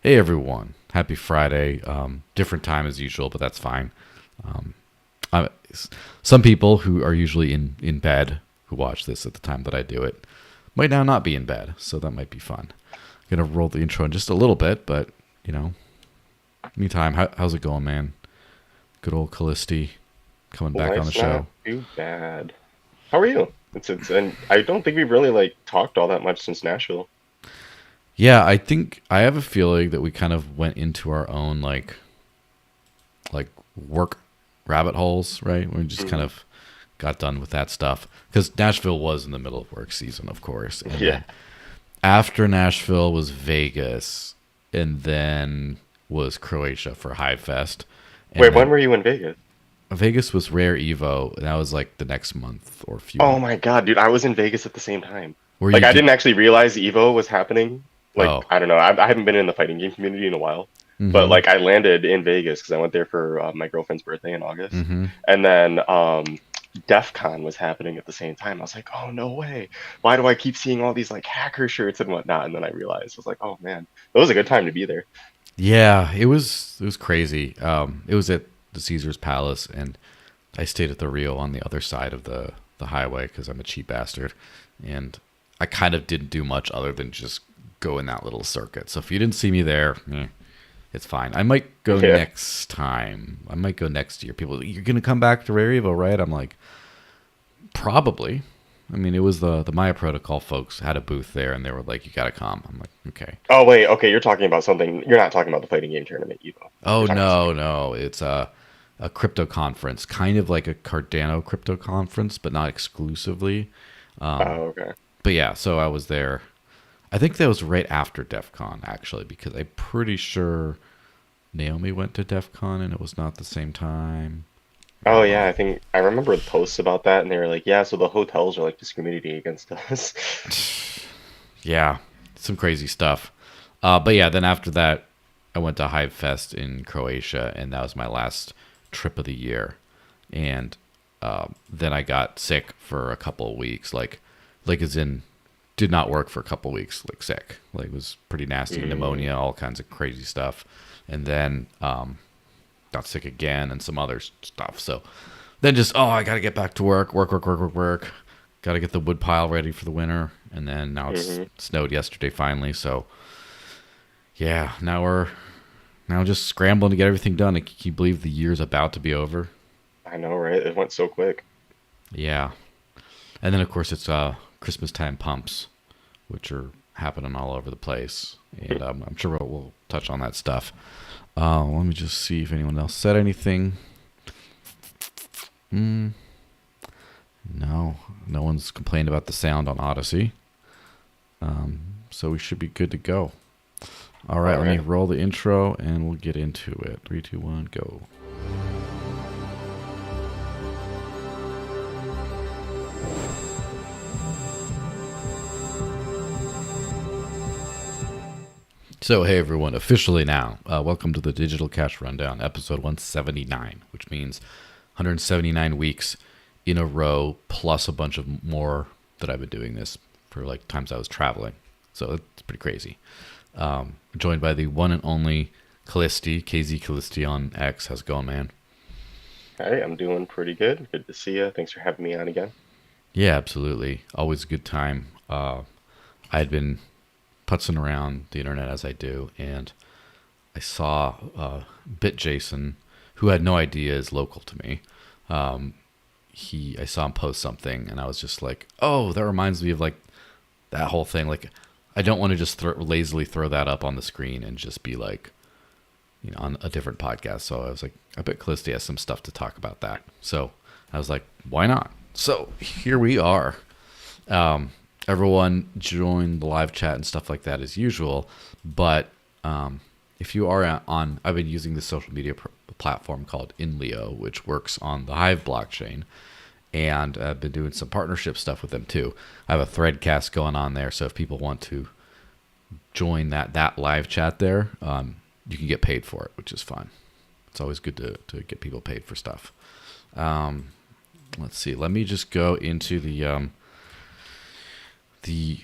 Hey everyone, happy Friday. Different time as usual, but that's fine. Um, I, some people who are usually in bed who watch this at the time that I do it might now not be in bed, so that might be fun. Gonna roll the intro in just a little bit, but you know, meantime, how's it going, man? Good old Kallisti coming back on the Life's not show. too bad. How are you? And I don't think we've really like talked all that much since Nashville. Yeah, I think I have a feeling that we kind of went into our own like work rabbit holes, right? We just kind Hmm. of got done with that stuff because Nashville was in the middle of work season, of course, and Yeah. then after Nashville was Vegas, and then was Croatia for Hive Fest, and Wait, when then were you in Vegas? Vegas was Rare Evo, and that was like the next month or few Oh months. my God, dude, I was in Vegas at the same time. Where Like you I did? didn't actually realize Evo was happening. Like Oh, I don't know, I haven't been in the fighting game community in a while, but mm-hmm, like I landed in Vegas because I went there for my girlfriend's birthday in August, mm-hmm. and then DEF CON was happening at the same time. I was like, oh no way! Why do I keep seeing all these like hacker shirts and whatnot? And then I realized I was like, oh man, it was a good time to be there. Yeah, it was crazy. It was at the Caesar's Palace, and I stayed at the Rio on the other side of the highway because I'm a cheap bastard, and I kind of didn't do much other than just go in that little circuit. So if you didn't see me there, it's fine. I might go Yeah. next time. I might go next year. People, you're gonna come back to Rare Evo, right? I'm like, probably. I mean, it was the Maya Protocol folks had a booth there, and they were like, "You gotta come." I'm like, "Okay." Oh wait, okay, you're talking about something. You're not talking about the fighting game tournament, Evo. Oh You're talking about something no, else. no, it's a crypto conference, kind of like a Cardano crypto conference, but not exclusively. Oh, okay. But yeah, so I was there. I think that was right after DEF CON, actually, because I'm pretty sure Naomi went to DEF CON and it was not the same time. Oh yeah, I think I remember the posts about that, and they were like, yeah, so the hotels are like discriminating against us. Yeah, some crazy stuff. But yeah, then after that, I went to Hive Fest in Croatia, and that was my last trip of the year. And then I got sick for a couple of weeks, like as in, did not work for a couple of weeks, like sick, like it was pretty nasty, Mm, pneumonia, all kinds of crazy stuff, and then got sick again and some other stuff. So then just I got to get back to work, work. Got to get the wood pile ready for the winter, and then now it's hmm. snowed yesterday finally. So yeah, now just scrambling to get everything done. Can you believe the year's about to be over? I know, right? It went so quick. Yeah, and then of course it's Christmas time pumps, which are happening all over the place, and I'm sure we'll touch on that stuff. Let me just see if anyone else said anything. Mm, no, no one's complained about the sound on Odyssey, so we should be good to go. All right, All let me right. roll the intro and we'll get into it. Three, two, one, go. So, hey everyone, officially now, welcome to the Digital Cash Rundown, episode 179, which means 179 weeks in a row, plus a bunch of more that I've been doing this for like times I was traveling. So, it's pretty crazy. Joined by the one and only Kallisti, KZ Kallisti on X. How's it going, man? Hey, I'm doing pretty good. Good to see you. Thanks for having me on again. Yeah, absolutely. Always a good time. I had been putzing around the internet as I do, and I saw Bit Jason, who had no idea is local to me. I saw him post something, and I was just like, "Oh, that reminds me of like that whole thing." Like, I don't want to just lazily throw that up on the screen and just be like, on a different podcast. So I was like, I bet Callisti has some stuff to talk about that. So I was like, why not? So here we are. Everyone join the live chat and stuff like that as usual. But if you are on, I've been using this social media platform called InLeo, which works on the Hive blockchain. And I've been doing some partnership stuff with them too. I have a thread cast going on there. So if people want to join that live chat there, you can get paid for it, which is fun. It's always good to get people paid for stuff. Let's see. Let me just go into the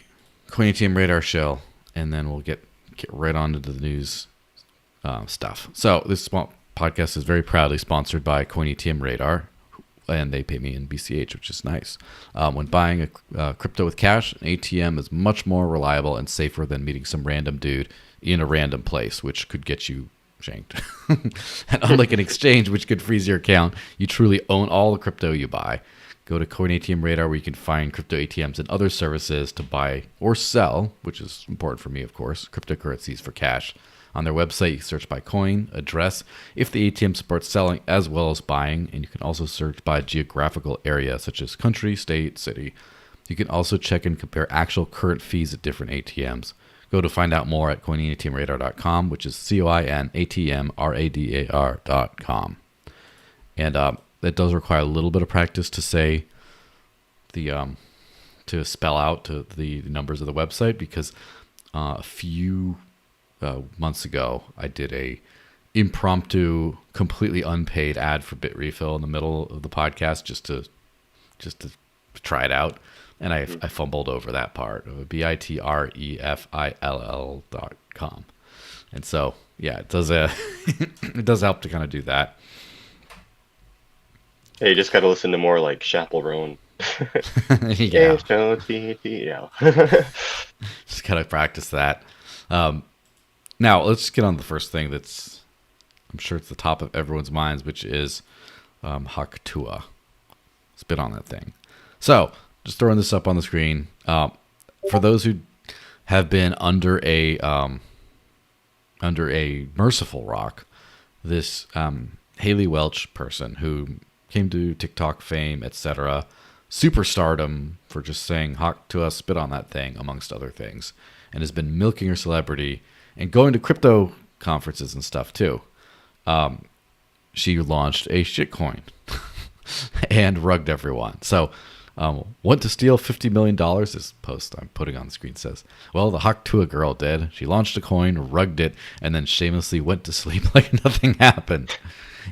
Coin ATM radar shell, and then we'll get get right on to the news stuff. So this podcast is very proudly sponsored by CoinATM Radar, and they pay me in BCH, which is nice. When buying a crypto with cash, an ATM is much more reliable and safer than meeting some random dude in a random place, which could get you shanked. And unlike an exchange, which could freeze your account, you truly own all the crypto you buy. Go to CoinATM Radar, where you can find crypto ATMs and other services to buy or sell, which is important for me, of course, cryptocurrencies for cash. On their website, you search by coin, address, if the ATM supports selling as well as buying, and you can also search by geographical area, such as country, state, city. You can also check and compare actual current fees at different ATMs. Go to find out more at coinatmradar.com, which is CoinATMradar.com. And that does require a little bit of practice to say to spell out the numbers of the website, because a few months ago I did a impromptu, completely unpaid ad for BitRefill in the middle of the podcast just to try it out, and I fumbled over that part of BITREFILL.com. And so yeah, it does it does help to kind of do that. Hey, you just got to listen to more like Chaperone. Yeah. Yeah. Just gotta practice that. Now let's get on the first thing that's, I'm sure it's the top of everyone's minds, which is Tuah. Spit on that thing. So just throwing this up on the screen. For those who have been under a merciful rock, this Haley Welch person who came to TikTok fame, etc., superstardom for just saying Tuah, spit on that thing, amongst other things, and has been milking her celebrity and going to crypto conferences and stuff too. She launched a shitcoin and rugged everyone. So want to steal $50 million? This post I'm putting on the screen says, well, the Tuah girl did. She launched a coin, rugged it, and then shamelessly went to sleep like nothing happened.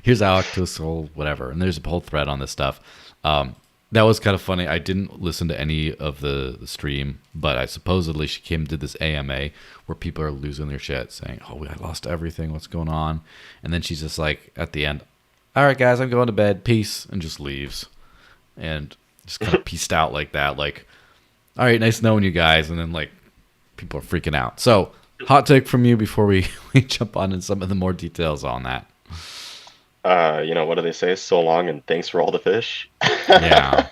Here's how Tuah sold whatever. And there's a whole thread on this stuff. That was kind of funny. I didn't listen to any of the stream, but supposedly she came to this AMA where people are losing their shit, saying, oh, I lost everything. What's going on? And then she's just like, at the end, all right, guys, I'm going to bed. Peace. And just leaves. And just kind of pieced out like that. Like, all right, nice knowing you guys. And then, like, people are freaking out. So, hot take from you before we jump on in some of the more details on that. What do they say? So long and thanks for all the fish. Yeah.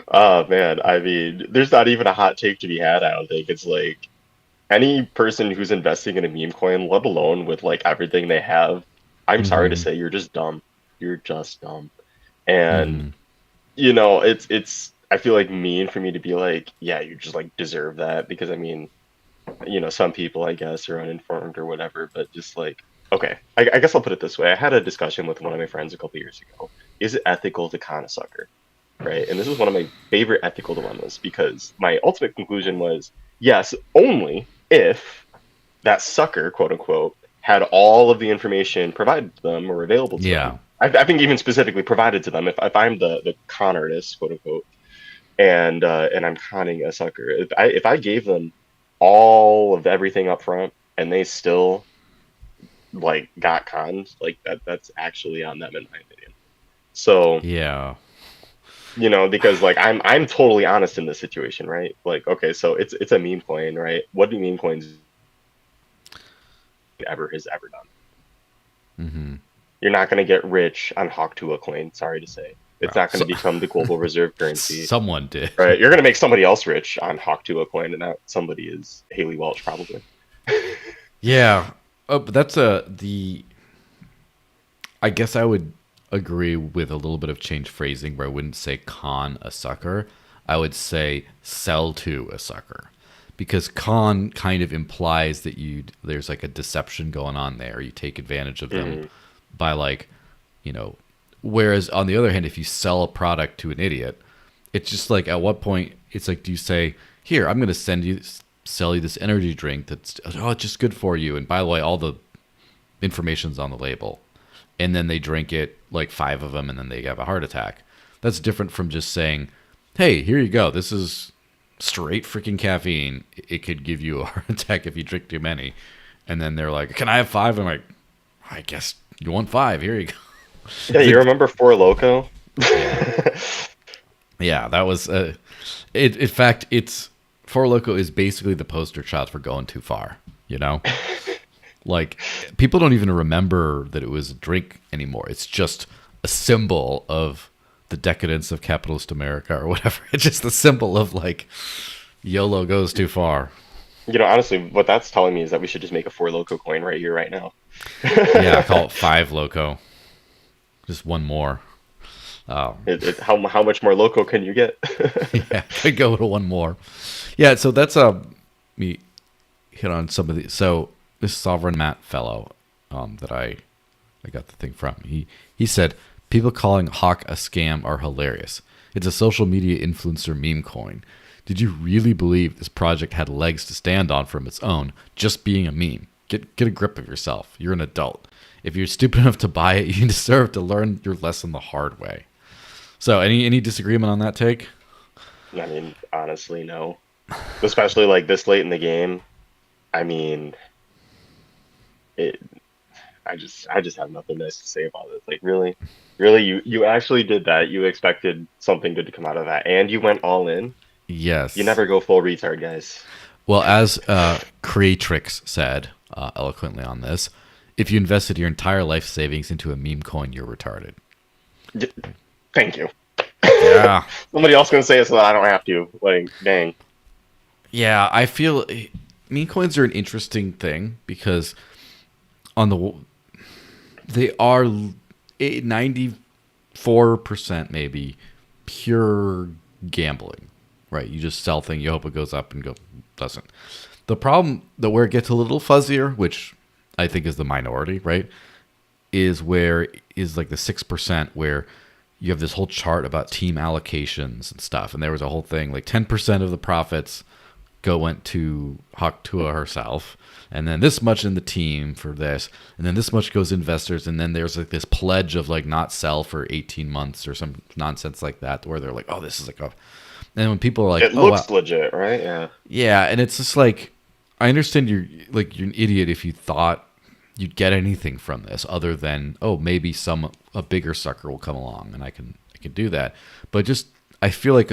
Oh man, I mean, there's not even a hot take to be had, I don't think. It's like any person who's investing in a meme coin, let alone with like everything they have, I'm sorry to say, you're just dumb. You're just dumb. And it's I feel like mean for me to be like, yeah, you just like deserve that, because I mean, some people I guess are uninformed or whatever, but just like, okay, I guess I'll put it this way. I had a discussion with one of my friends a couple years ago. Is it ethical to con a sucker? Right? And this is one of my favorite ethical dilemmas, because my ultimate conclusion was, yes, only if that sucker, quote unquote, had all of the information provided to them or available to them. I think even specifically provided to them. If I'm the con artist, quote unquote, and I'm conning a sucker, if I gave them all of everything up front and they still like got conned, like that's actually on them in my opinion. So yeah, because like I'm totally honest in this situation, right? Like, okay, so it's a meme coin, right? What do meme coins ever done? Mm-hmm. You're not going to get rich on Tuah coin, sorry to say. It's not going to become the global reserve currency. Someone did, right? You're going to make somebody else rich on Tuah coin, and that somebody is Haley Welch probably. Yeah. Oh, but that's I guess I would agree with a little bit of changed phrasing, where I wouldn't say con a sucker. I would say sell to a sucker, because con kind of implies that there's like a deception going on there. You take advantage of them by like, whereas on the other hand, if you sell a product to an idiot, it's just like, at what point it's like, do you say, here, I'm going to sell you this energy drink that's, it's just good for you, and by the way, all the information's on the label, and then they drink it, like 5 of them, and then they have a heart attack. That's different from just saying, hey, here you go, this is straight freaking caffeine. It could give you a heart attack if you drink too many. And then they're like, "Can I have 5?" I'm like, "I guess you want 5. Here you go." Yeah, you remember Four Loko? Yeah, that was. In fact, it's Four Loko is basically the poster child for going too far. You know, like people don't even remember that it was a drink anymore. It's just a symbol of the decadence of capitalist America or whatever. It's just the symbol of like YOLO goes too far. You know, honestly, what that's telling me is that we should just make a Four Loko coin right here, right now. Yeah, call it 5 Loco. Just one more. How much more loco can you get? Yeah, I go to one more. Yeah, so that's me hit on some of the. So this Sovereign Matt fellow that I got the thing from. He said people calling Hawk a scam are hilarious. It's a social media influencer meme coin. Did you really believe this project had legs to stand on from its own, just being a meme? Get a grip of yourself. You're an adult. If you're stupid enough to buy it, you deserve to learn your lesson the hard way. So, any disagreement on that take? I mean, honestly, no. Especially like this late in the game. I mean, I just have nothing nice to say about it. Like, really, you actually did that. You expected something good to come out of that, and you went all in. Yes. You never go full retard, guys. Well, as Creatrix said eloquently on this, if you invested your entire life savings into a meme coin, you're retarded. Thank you. Yeah. Somebody else going to say it so that I don't have to. Like, dang. Yeah, I feel meme coins are an interesting thing because they are 94% maybe pure gambling, right? You just sell thing, you hope it goes up and doesn't. The problem that where it gets a little fuzzier, which I think is the minority, right, is where is like the 6% where you have this whole chart about team allocations and stuff, and there was a whole thing like 10% of the profits went to Tuah herself, and then this much in the team for this, and then this much goes to investors, and then there's like this pledge of like not sell for 18 months or some nonsense like that, where they're like, oh, this is like a, and when people are like, it looks legit, right? Yeah, and it's just like, I understand you're an idiot if you thought you'd get anything from this other than, oh, maybe a bigger sucker will come along and I can do that. But just, I feel like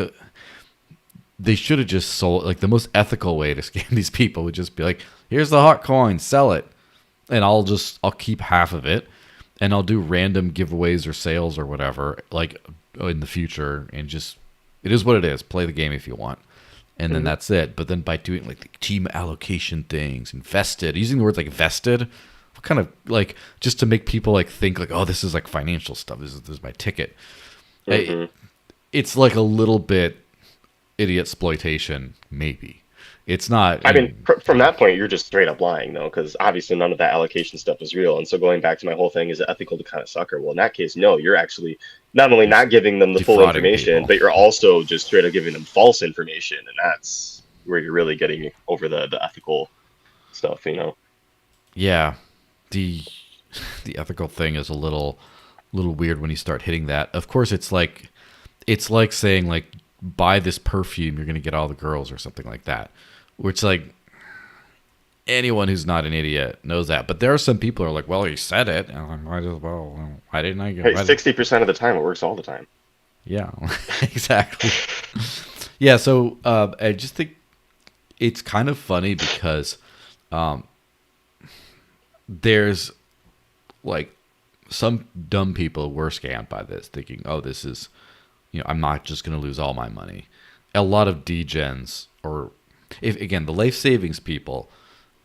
they should have just sold, like the most ethical way to scam these people would just be like, here's the hot coin, sell it. And I'll keep half of it and I'll do random giveaways or sales or whatever, like in the future, and just, it is what it is. Play the game if you want. And then that's it. But then by doing like the team allocation things, invested, using the words like vested, kind of like just to make people like think like, oh, this is like financial stuff. This is my ticket. It's like a little bit idiot exploitation, maybe. It's not. I mean, from that point, you're just straight up lying, though, because obviously none of that allocation stuff is real. And so going back to my whole thing, is it ethical to kind of sucker? Well, in that case, no. You're actually not only not giving them the full information, people, but you're also just straight up giving them false information, and that's where you're really getting over the ethical stuff, you know? Yeah, the ethical thing is a little weird when you start hitting that. Of course, it's like saying like, buy this perfume, you're gonna get all the girls or something like that. Which like anyone who's not an idiot knows that. But there are some people who are like, well, he said it. And I'm like, why didn't I get it? 60% of the time it works all the time. Yeah, exactly. Yeah, so I just think it's kind of funny because there's like some dumb people were scammed by this, thinking, oh, this is, I'm not just going to lose all my money. A lot of degens, or if again, the life savings people,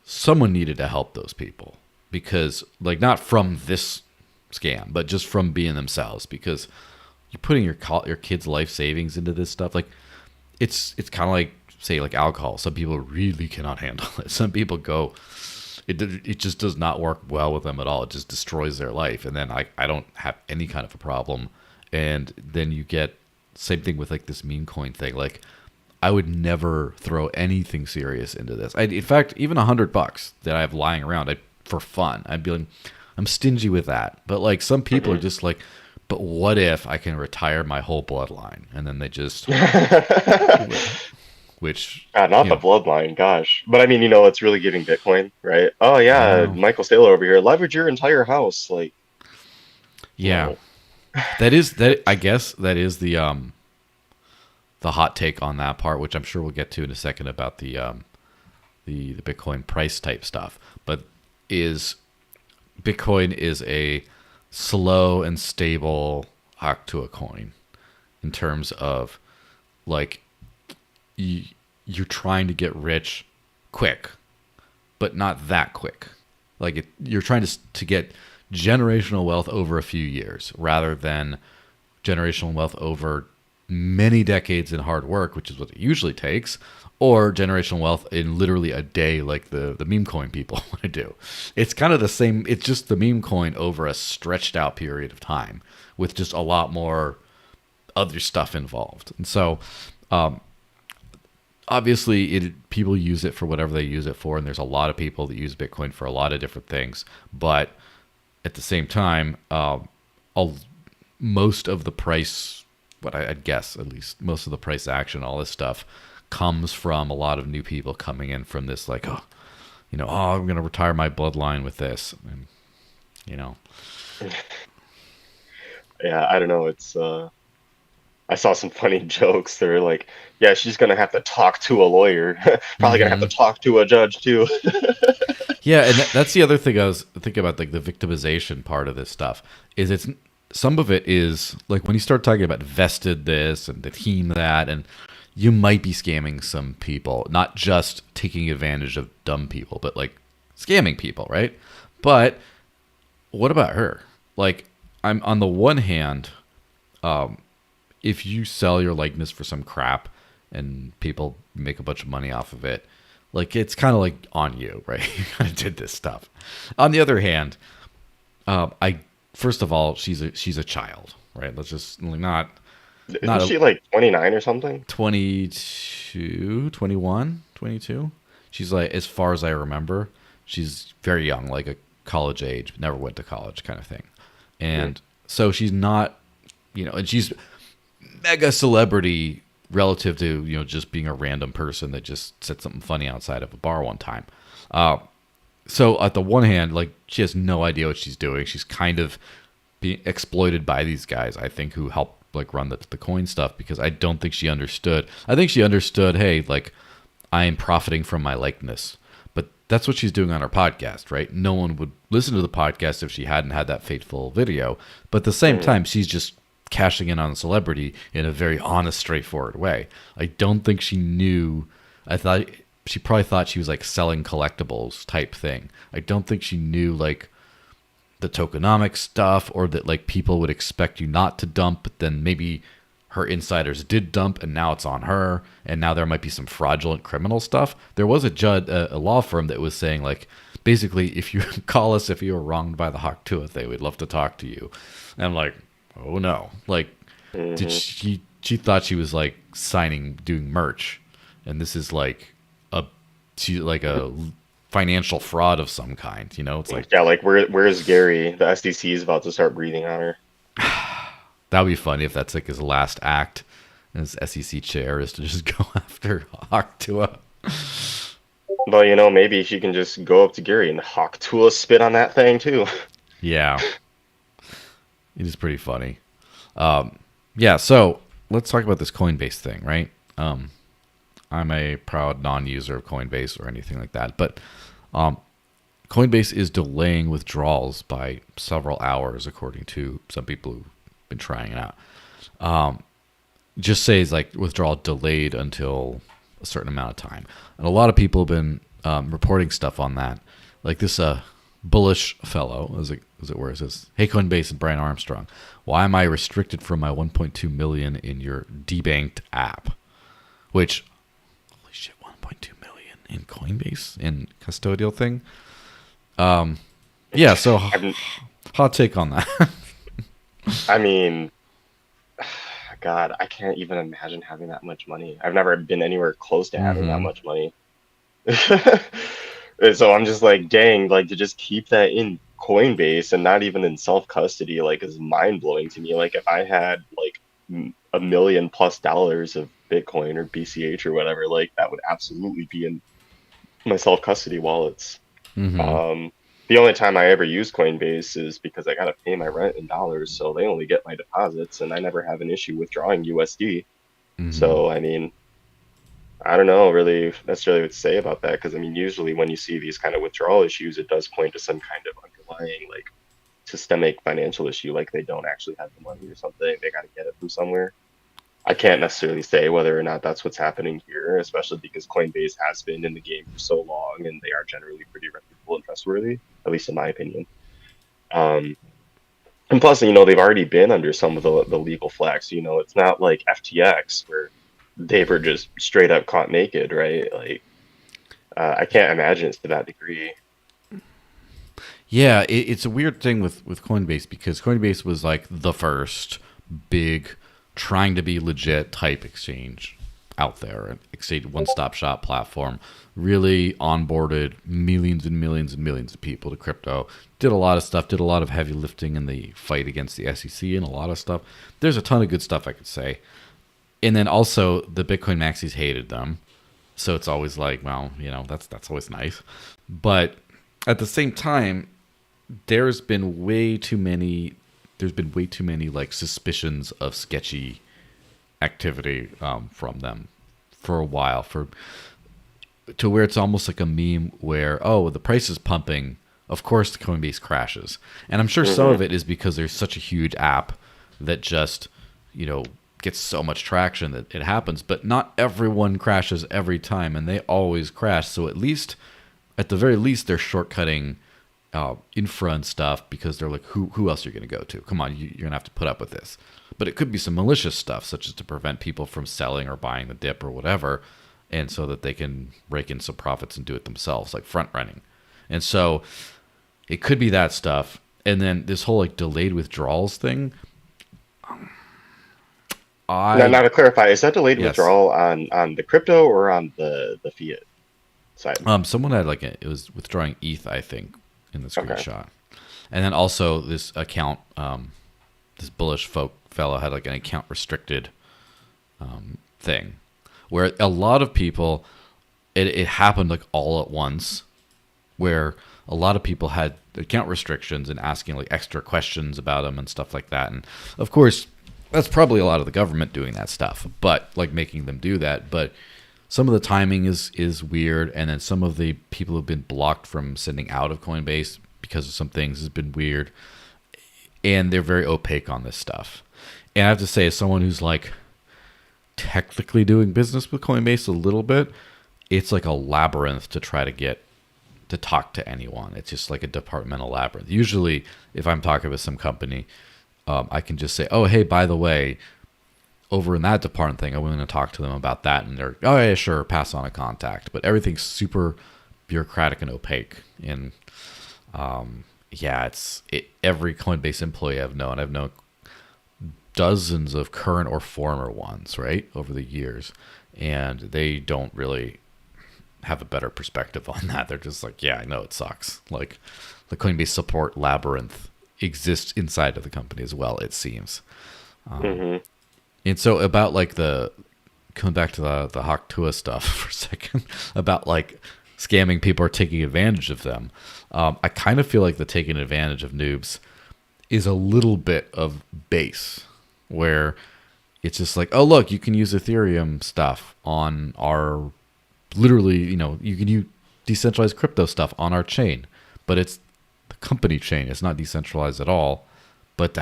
someone needed to help those people because like not from this scam, but just from being themselves, because you're putting your kids' life savings into this stuff. Like it's kind of like, say, like alcohol. Some people really cannot handle it. Some people go, it just does not work well with them at all. It just destroys their life. And then I don't have any kind of a problem. And then you get same thing with like this meme coin thing. Like I would never throw anything serious into this. In fact, even $100 that I have lying around, for fun, I'd be like, I'm stingy with that. But like some people are just like, but what if I can retire my whole bloodline? And then they just which, Not you the know, bloodline, gosh. But I mean, it's really giving Bitcoin, right? Oh yeah, well, Michael Saylor over here, leverage your entire house, like, yeah, no. that I guess that is the hot take on that part, which I'm sure we'll get to in a second about the Bitcoin price type stuff. But is Bitcoin is a slow and stable hack to a coin in terms of like you, you're trying to get rich quick, but not that quick. Like you're trying to get generational wealth over a few years rather than generational wealth over many decades in hard work, which is what it usually takes, or generational wealth in literally a day, like the meme coin people want to do. It's kind of the same. It's just the meme coin over a stretched out period of time with just a lot more other stuff involved. And so, obviously, people use it for whatever they use it for, and there's a lot of people that use Bitcoin for a lot of different things. But at the same time, most of the price, what I'd guess at least, most of the price action, all this stuff, comes from a lot of new people coming in from this, like, I'm going to retire my bloodline with this, and you know, Yeah, I don't know. I saw some funny jokes. They were like, yeah, she's gonna have to talk to a lawyer. Probably gonna have to hmm talk to a judge too. yeah, and that's the other thing I was thinking about, like the victimization part of this stuff. Is it's some of it is like when you start talking about vested this and the team that, and you might be scamming some people, not just taking advantage of dumb people, but like scamming people, right? But what about her? Like, I'm on the one hand, if you sell your likeness for some crap and people make a bunch of money off of it, like it's kind of like on you, right? You kind of did this stuff. On the other hand, I first of all, she's a child, right? Let's just like Isn't not a she like 29 or something? 22, 21, 22. She's like, as far as I remember, she's very young, like a college age, but never went to college kind of thing. Hmm. And so she's not, and she's mega celebrity relative to, just being a random person that just said something funny outside of a bar one time. So at the one hand, like she has no idea what she's doing. She's kind of being exploited by these guys, I think, who help like run the coin stuff, because I don't think she understood. I think she understood, hey, like I am profiting from my likeness. But that's what she's doing on her podcast, right? No one would listen to the podcast if she hadn't had that fateful video. But at the same Hmm. time, she's just cashing in on celebrity in a very honest, straightforward way. I don't think she knew. I thought she probably thought she was like selling collectibles type thing. I don't think she knew like the tokenomics stuff, or that like people would expect you not to dump, but then maybe her insiders did dump and now it's on her, and now there might be some fraudulent criminal stuff. There was a law firm that was saying like, basically, if you call us if you were wronged by the Hawk Tuah, they would love to talk to you. And I'm like, oh no, like did Hmm. she thought she was like doing merch, and this is like she's like a financial fraud of some kind. It's like Yeah, like where's Gary? The SDC is about to start breathing on her. that would be funny if that's like his last act as SEC chair is to just go after Hawk Tuah. But maybe she can just go up to Gary and hawk Tua spit on that thing too. Yeah, it is pretty funny. Yeah, so let's talk about this Coinbase thing, right? I'm a proud non-user of Coinbase or anything like that, but Coinbase is delaying withdrawals by several hours, according to some people who've been trying it out. Just says like withdrawal delayed until a certain amount of time, and a lot of people have been reporting stuff on that. Like this bullish fellow, as it were, says, "Hey Coinbase and Brian Armstrong, why am I restricted from my 1.2 million in your debanked app?" Which, holy shit, 1.2 million in Coinbase in custodial thing. Yeah, so I've, hot take on that. I mean, God, I can't even imagine having that much money. I've never been anywhere close to having that hmm much money. And so I'm just like, dang, like to just keep that in Coinbase and not even in self-custody, like is mind blowing to me. Like if I had like $1 million plus of Bitcoin or BCH or whatever, like that would absolutely be in my self custody wallets. Mm-hmm. Um, the only time I ever use Coinbase is because I gotta pay my rent in dollars, so they only get my deposits, and I never have an issue withdrawing USD. Mm-hmm. So I mean, I don't know really necessarily what to say about that because I mean, usually when you see these kind of withdrawal issues, it does point to some kind of underlying like systemic financial issue, like they don't actually have the money or something. They got to get it from somewhere. I can't necessarily say whether or not that's what's happening here, especially because Coinbase has been in the game for so long and they are generally pretty reputable and trustworthy, at least in my opinion. Um, and plus, they've already been under some of the legal flags. It's not like FTX where they were just straight up caught naked, right? Like, I can't imagine it's to that degree. Yeah, it's a weird thing with Coinbase because Coinbase was like the first big, trying to be legit type exchange out there, an exchange one-stop shop platform. Really onboarded millions and millions and millions of people to crypto. Did a lot of stuff. Did a lot of heavy lifting in the fight against the SEC and a lot of stuff. There's a ton of good stuff I could say. And then also the Bitcoin maxis hated them, so it's always like, well, that's always nice. But at the same time, there's been way too many like suspicions of sketchy activity from them for a while, for to where it's almost like a meme where, oh, the price is pumping, of course the Coinbase crashes. And I'm sure some Hmm. of it is because there's such a huge app that just gets so much traction that it happens, but not everyone crashes every time, and they always crash. So at the very least, they're shortcutting infra and stuff because they're like, who else are you going to go to? Come on, you're going to have to put up with this. But it could be some malicious stuff, such as to prevent people from selling or buying the dip or whatever, and so that they can rake in some profits and do it themselves, like front running. And so it could be that stuff. And then this whole like delayed withdrawals thing. Now, I to clarify, is that delayed Yes. withdrawal on the crypto or on the fiat side? Someone had like it was withdrawing ETH, I think, in the Okay. screenshot, and then also this account, this bullish fellow had like an account restricted thing, where a lot of people, it happened like all at once, where a lot of people had account restrictions and asking like extra questions about them and stuff like that, and of course that's probably a lot of the government doing that stuff, but like making them do that, but some of the timing is weird, and then some of the people who've been blocked from sending out of Coinbase because of some things has been weird, and they're very opaque on this stuff. And I have to say, as someone who's like technically doing business with Coinbase a little bit, it's like a labyrinth to try to get to talk to anyone. It's just like a departmental labyrinth. Usually, if I'm talking with some company, I can just say, "Oh, hey, by the way, over in that department thing, I'm willing to talk to them about that," and they're, "Oh yeah, sure, pass on a contact." But everything's super bureaucratic and opaque, and yeah, every Coinbase employee I've known dozens of current or former ones, right, over the years, and they don't really have a better perspective on that. They're just like, yeah, I know it sucks. Like the Coinbase support labyrinth exists inside of the company as well, it seems. Hmm. And so about like coming back to the Hawk Tuah stuff for a second, about like scamming people or taking advantage of them. I kind of feel like the taking advantage of noobs is a little bit of base, where it's just like, oh look, you can use Ethereum stuff on our, literally, you can use decentralized crypto stuff on our chain, but it's the company chain. It's not decentralized at all. But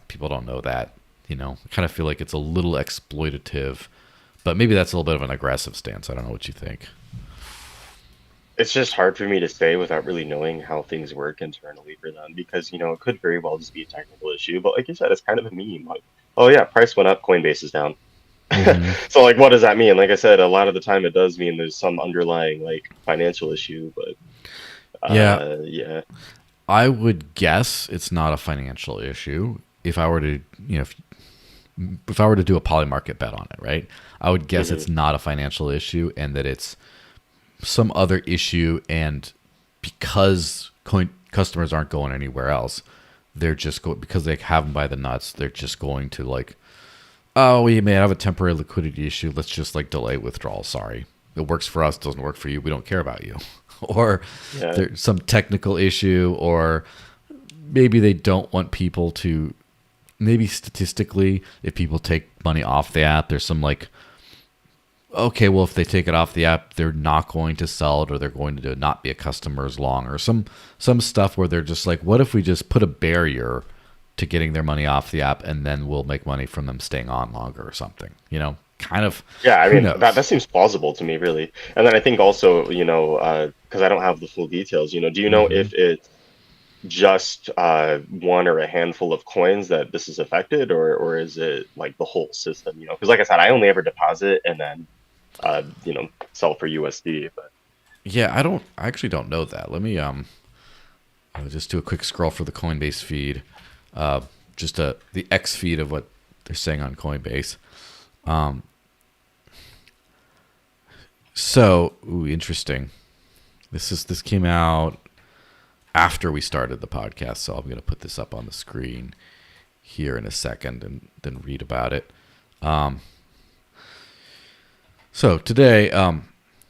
people don't know that. I kind of feel like it's a little exploitative, but maybe that's a little bit of an aggressive stance. I don't know what you think. It's just hard for me to say without really knowing how things work internally for them because, it could very well just be a technical issue. But like you said, it's kind of a meme. Like, oh yeah, price went up, Coinbase is down. Hmm. So like, what does that mean? Like I said, a lot of the time it does mean there's some underlying like financial issue, but Yeah, yeah. I would guess it's not a financial issue. If I were to, if I were to do a poly market bet on it, right? I would guess Hmm. it's not a financial issue and that it's some other issue. And because customers aren't going anywhere else, they're just because they have them by the nuts. They're just going to like, oh, we may have a temporary liquidity issue. Let's just like delay withdrawal. Sorry. It works for us, doesn't work for you. We don't care about you. Or Yeah. there's some technical issue, or maybe they don't want people to, maybe statistically, if people take money off the app, there's some like, okay, well, if they take it off the app, they're not going to sell it, or they're going to not be a customer as long, or some stuff where they're just like, what if we just put a barrier to getting their money off the app, and then we'll make money from them staying on longer or something, kind of. Yeah, I Who mean knows? that seems plausible to me, really. And then I think also, because I don't have the full details, do you know Hmm. if it's just one or a handful of coins that this is affected, or is it like the whole system? Because like I said, I only ever deposit and then sell for USD. But Yeah, I actually don't know that. Let me I'll just do a quick scroll for the Coinbase feed. Just the X feed of what they're saying on Coinbase. So, interesting. This came out after we started the podcast, so I'm going to put this up on the screen here in a second and then read about it. So today,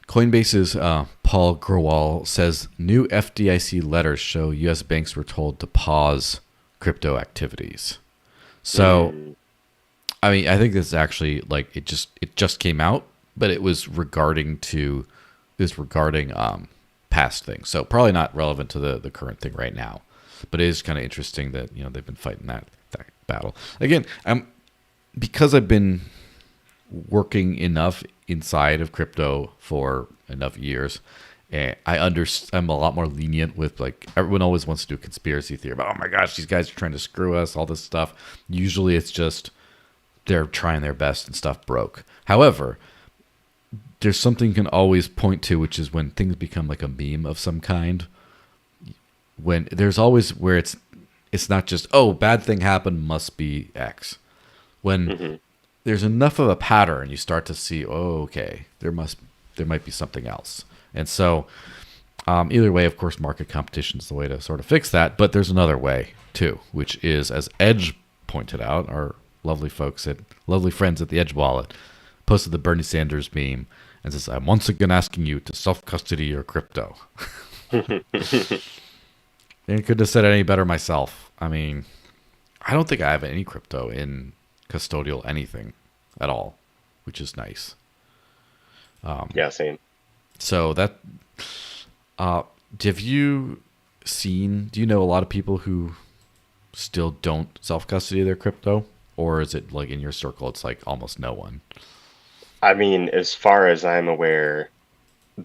Coinbase's Paul Grewal says new FDIC letters show U.S. banks were told to pause crypto activities. So, I mean, I think this is actually like it just came out, but it was regarding past things. So probably not relevant to the current thing right now, but it is kind of interesting that they've been fighting that battle again. Because I've been working enough inside of crypto for enough years, and I'm a lot more lenient with, like, everyone always wants to do a conspiracy theory about, oh my gosh, these guys are trying to screw us, all this stuff. Usually it's just they're trying their best and stuff broke. However, there's something you can always point to, which is when things become like a meme of some kind. When there's always where it's not just, oh, bad thing happened, must be X. When there's enough of a pattern, you start to see, oh, okay, there might be something else. And so either way, of course, market competition is the way to sort of fix that. But there's another way too, which is, as Edge pointed out, our lovely friends at the Edge wallet posted the Bernie Sanders meme and says, I'm once again asking you to self-custody your crypto. And couldn't have said it any better myself. I mean, I don't think I have any crypto in custodial anything at all, which is nice. yeah, same. So that, do you know a lot of people who still don't self-custody their crypto? Or is it like in your circle, it's like almost no one? I mean, as far as I'm aware,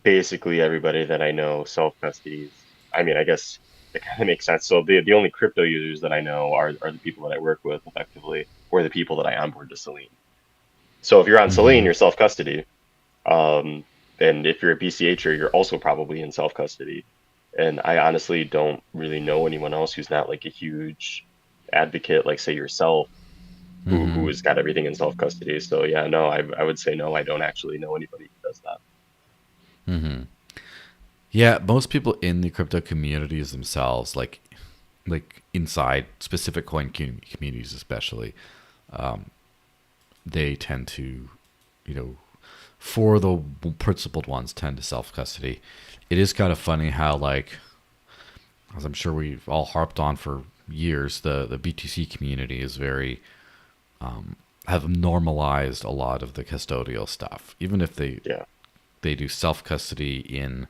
basically everybody that I know self-custodies. I mean, I guess it kind of makes sense. So the only crypto users that I know are the people that I work with effectively, or the people that I onboard to Selene. So if you're on Selene, Mm-hmm. you're self-custody. And if you're a BCHer, you're also probably in self-custody. And I honestly don't really know anyone else who's not like a huge advocate, like say yourself, who has got everything in self-custody. So yeah, no, I would say no, I don't actually know anybody who does that. Mm-hmm. Yeah, most people in the crypto communities themselves, like inside specific communities especially, they tend to, for the principled ones, tend to self-custody. It is kind of funny how, like, as I'm sure we've all harped on for years, the BTC community is very, have normalized a lot of the custodial stuff, even if they Yeah. do self-custody in,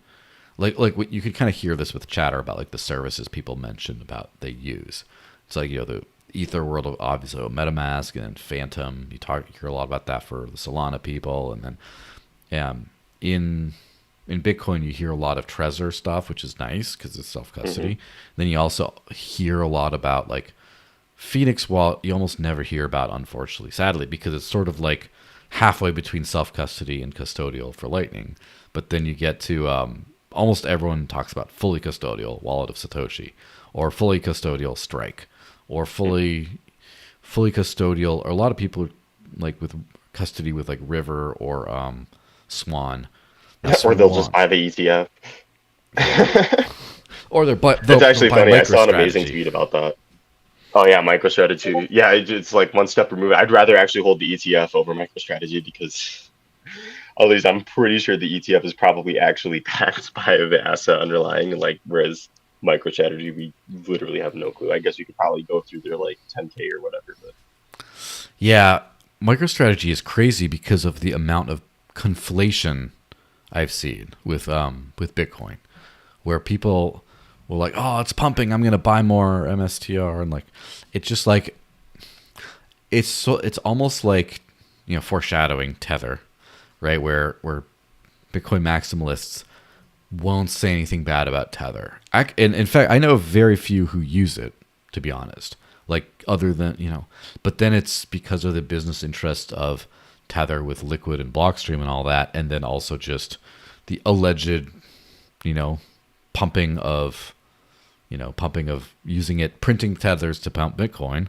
like what you could kind of hear this with chatter about, like the services people mentioned about they use. It's like, the Ether world of obviously MetaMask and Phantom. You hear a lot about that for the Solana people, and then in Bitcoin you hear a lot of Trezor stuff, which is nice because it's self-custody. Then you also hear a lot about like Phoenix Wallet. You almost never hear about, unfortunately, sadly, because it's sort of like halfway between self-custody and custodial for Lightning. But then you get to almost everyone talks about fully custodial Wallet of Satoshi, or fully custodial Strike, or fully custodial, or a lot of people like with custody with like River or Swan. Or they'll just buy the ETF. Or they'll It's actually buy funny. I saw an amazing MicroStrategy. tweet about that. Oh yeah, MicroStrategy. Yeah, it's like one step removed. I'd rather actually hold the ETF over MicroStrategy because at least I'm pretty sure the ETF is probably actually backed by the asset underlying, like whereas MicroStrategy we literally have no clue. I guess we could probably go through their like 10K or whatever, but Yeah, MicroStrategy is crazy because of the amount of conflation I've seen with Bitcoin, where people will like, oh, it's pumping, I'm gonna buy more MSTR, and like, it's just like it's almost like foreshadowing Tether, right? Where Bitcoin maximalists won't say anything bad about Tether. And in fact, I know very few who use it, to be honest. Like other than but then it's because of the business interest of Tether with Liquid and Blockstream and all that, and then also just the alleged, pumping of, pumping of using it, printing tethers to pump Bitcoin,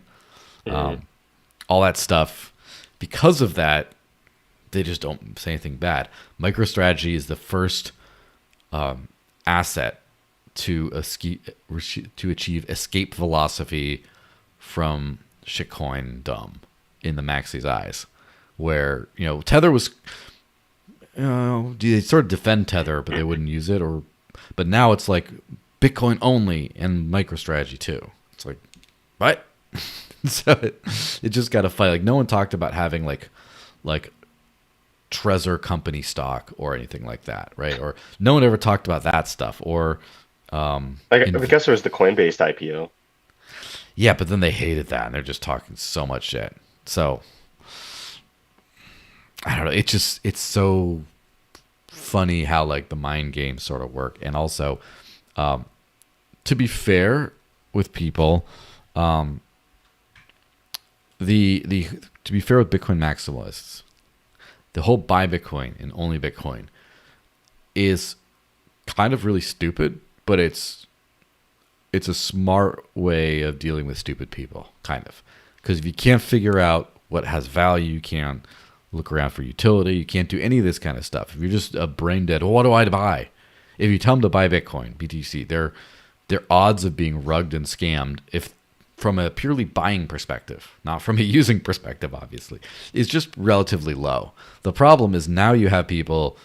all that stuff. Because of that, they just don't say anything bad. MicroStrategy is the first asset to achieve escape velocity from shitcoin dumb in the maxi's eyes, where Tether was, they sort of defend Tether, but they wouldn't use it, but now it's like Bitcoin only and MicroStrategy too. It's like, what? So it just got to fight. Like no one talked about having like Trezor company stock or anything like that, right? Or no one ever talked about that stuff. Or I guess there was the Coinbase IPO. Yeah, but then they hated that and they're just talking so much shit. So I don't know. It's so funny how like the mind games sort of work. And also, to be fair with people, to be fair with Bitcoin maximalists, the whole buy Bitcoin and only Bitcoin is kind of really stupid, but it's a smart way of dealing with stupid people, kind of. Because if you can't figure out what has value, you can't look around for utility, you can't do any of this kind of stuff. If you're just a brain dead, well, what do I buy? If you tell them to buy Bitcoin, BTC, their odds of being rugged and scammed, if from a purely buying perspective, not from a using perspective, obviously, is just relatively low. The problem is now you have people,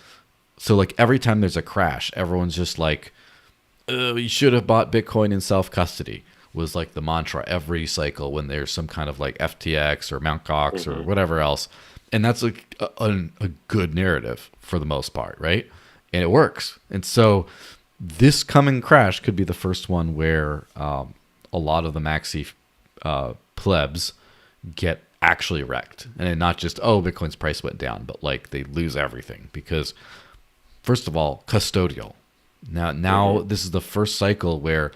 so like every time there's a crash, everyone's just like, you should have bought Bitcoin in self-custody, was like the mantra every cycle when there's some kind of like FTX or Mt. Gox or whatever else. And that's like a good narrative for the most part, right? And it works. And so this coming crash could be the first one where a lot of the maxi plebs get actually wrecked. And not just, oh, Bitcoin's price went down, but like they lose everything because, first of all, custodial. Now this is the first cycle where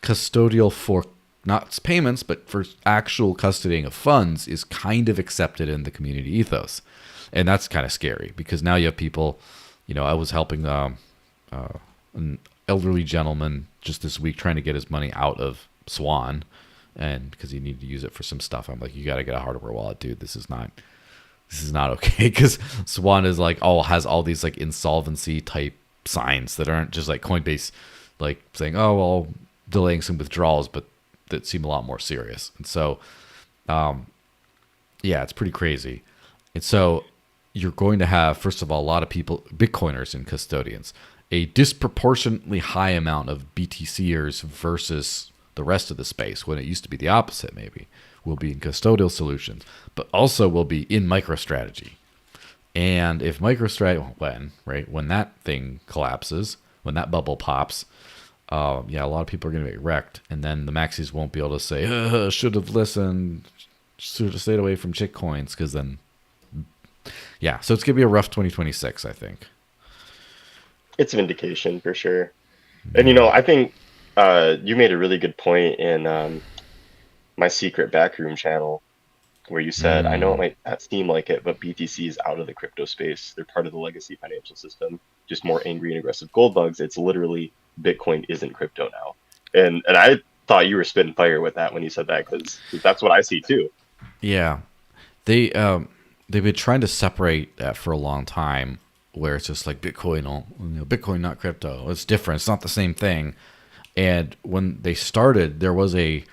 custodial for not payments, but for actual custodying of funds is kind of accepted in the community ethos. And that's kind of scary because now you have people, I was helping an elderly gentleman just this week trying to get his money out of Swan, and because he needed to use it for some stuff. I'm like, you got to get a hardware wallet, dude. This is not okay. Because Swan is like, has all these like insolvency type signs that aren't just like Coinbase, like saying, oh, well, delaying some withdrawals, but that seem a lot more serious. And so, it's pretty crazy. And so you're going to have, first of all, a lot of people, Bitcoiners and custodians, a disproportionately high amount of BTCers versus the rest of the space, when it used to be the opposite, maybe, will be in custodial solutions, but also will be in MicroStrategy. And if MicroStrategy, when that thing collapses, when that bubble pops, a lot of people are going to get wrecked. And then the maxis won't be able to say, should have listened, should have stayed away from shitcoins, because then, so it's going to be a rough 2026, I think. It's vindication for sure. And I think you made a really good point in my secret backroom channel where you said, I know it might not seem like it, but BTC is out of the crypto space. They're part of the legacy financial system, just more angry and aggressive gold bugs. It's literally Bitcoin isn't crypto now. And I thought you were spitting fire with that when you said that, because that's what I see too. Yeah. They've been trying to separate that for a long time, where it's just like Bitcoin, not crypto. It's different. It's not the same thing. And when they started, there was a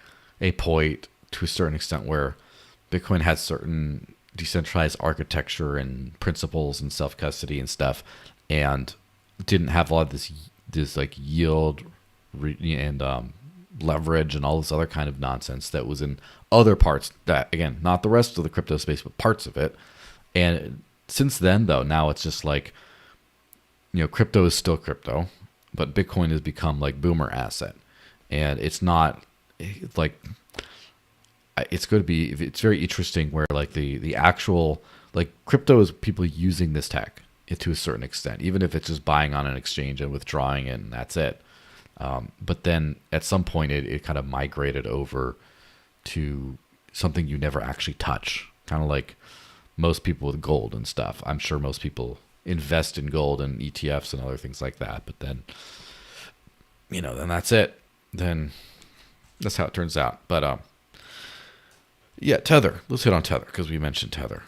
a point to a certain extent where Bitcoin has certain decentralized architecture and principles and self custody and stuff, and didn't have a lot of this like yield and leverage and all this other kind of nonsense that was in other parts. That again, not the rest of the crypto space, but parts of it. And since then, though, now it's just like, crypto is still crypto, but Bitcoin has become like boomer asset, and it's not like it's going to be. It's very interesting where like the actual like crypto is people using this tech to a certain extent, even if it's just buying on an exchange and withdrawing it, and that's it. But then at some point, it kind of migrated over to something you never actually touch, kind of like most people with gold and stuff. I'm sure most people invest in gold and ETFs and other things like that. But then, then that's it. Then that's how it turns out. But yeah, Tether. Let's hit on Tether because we mentioned Tether.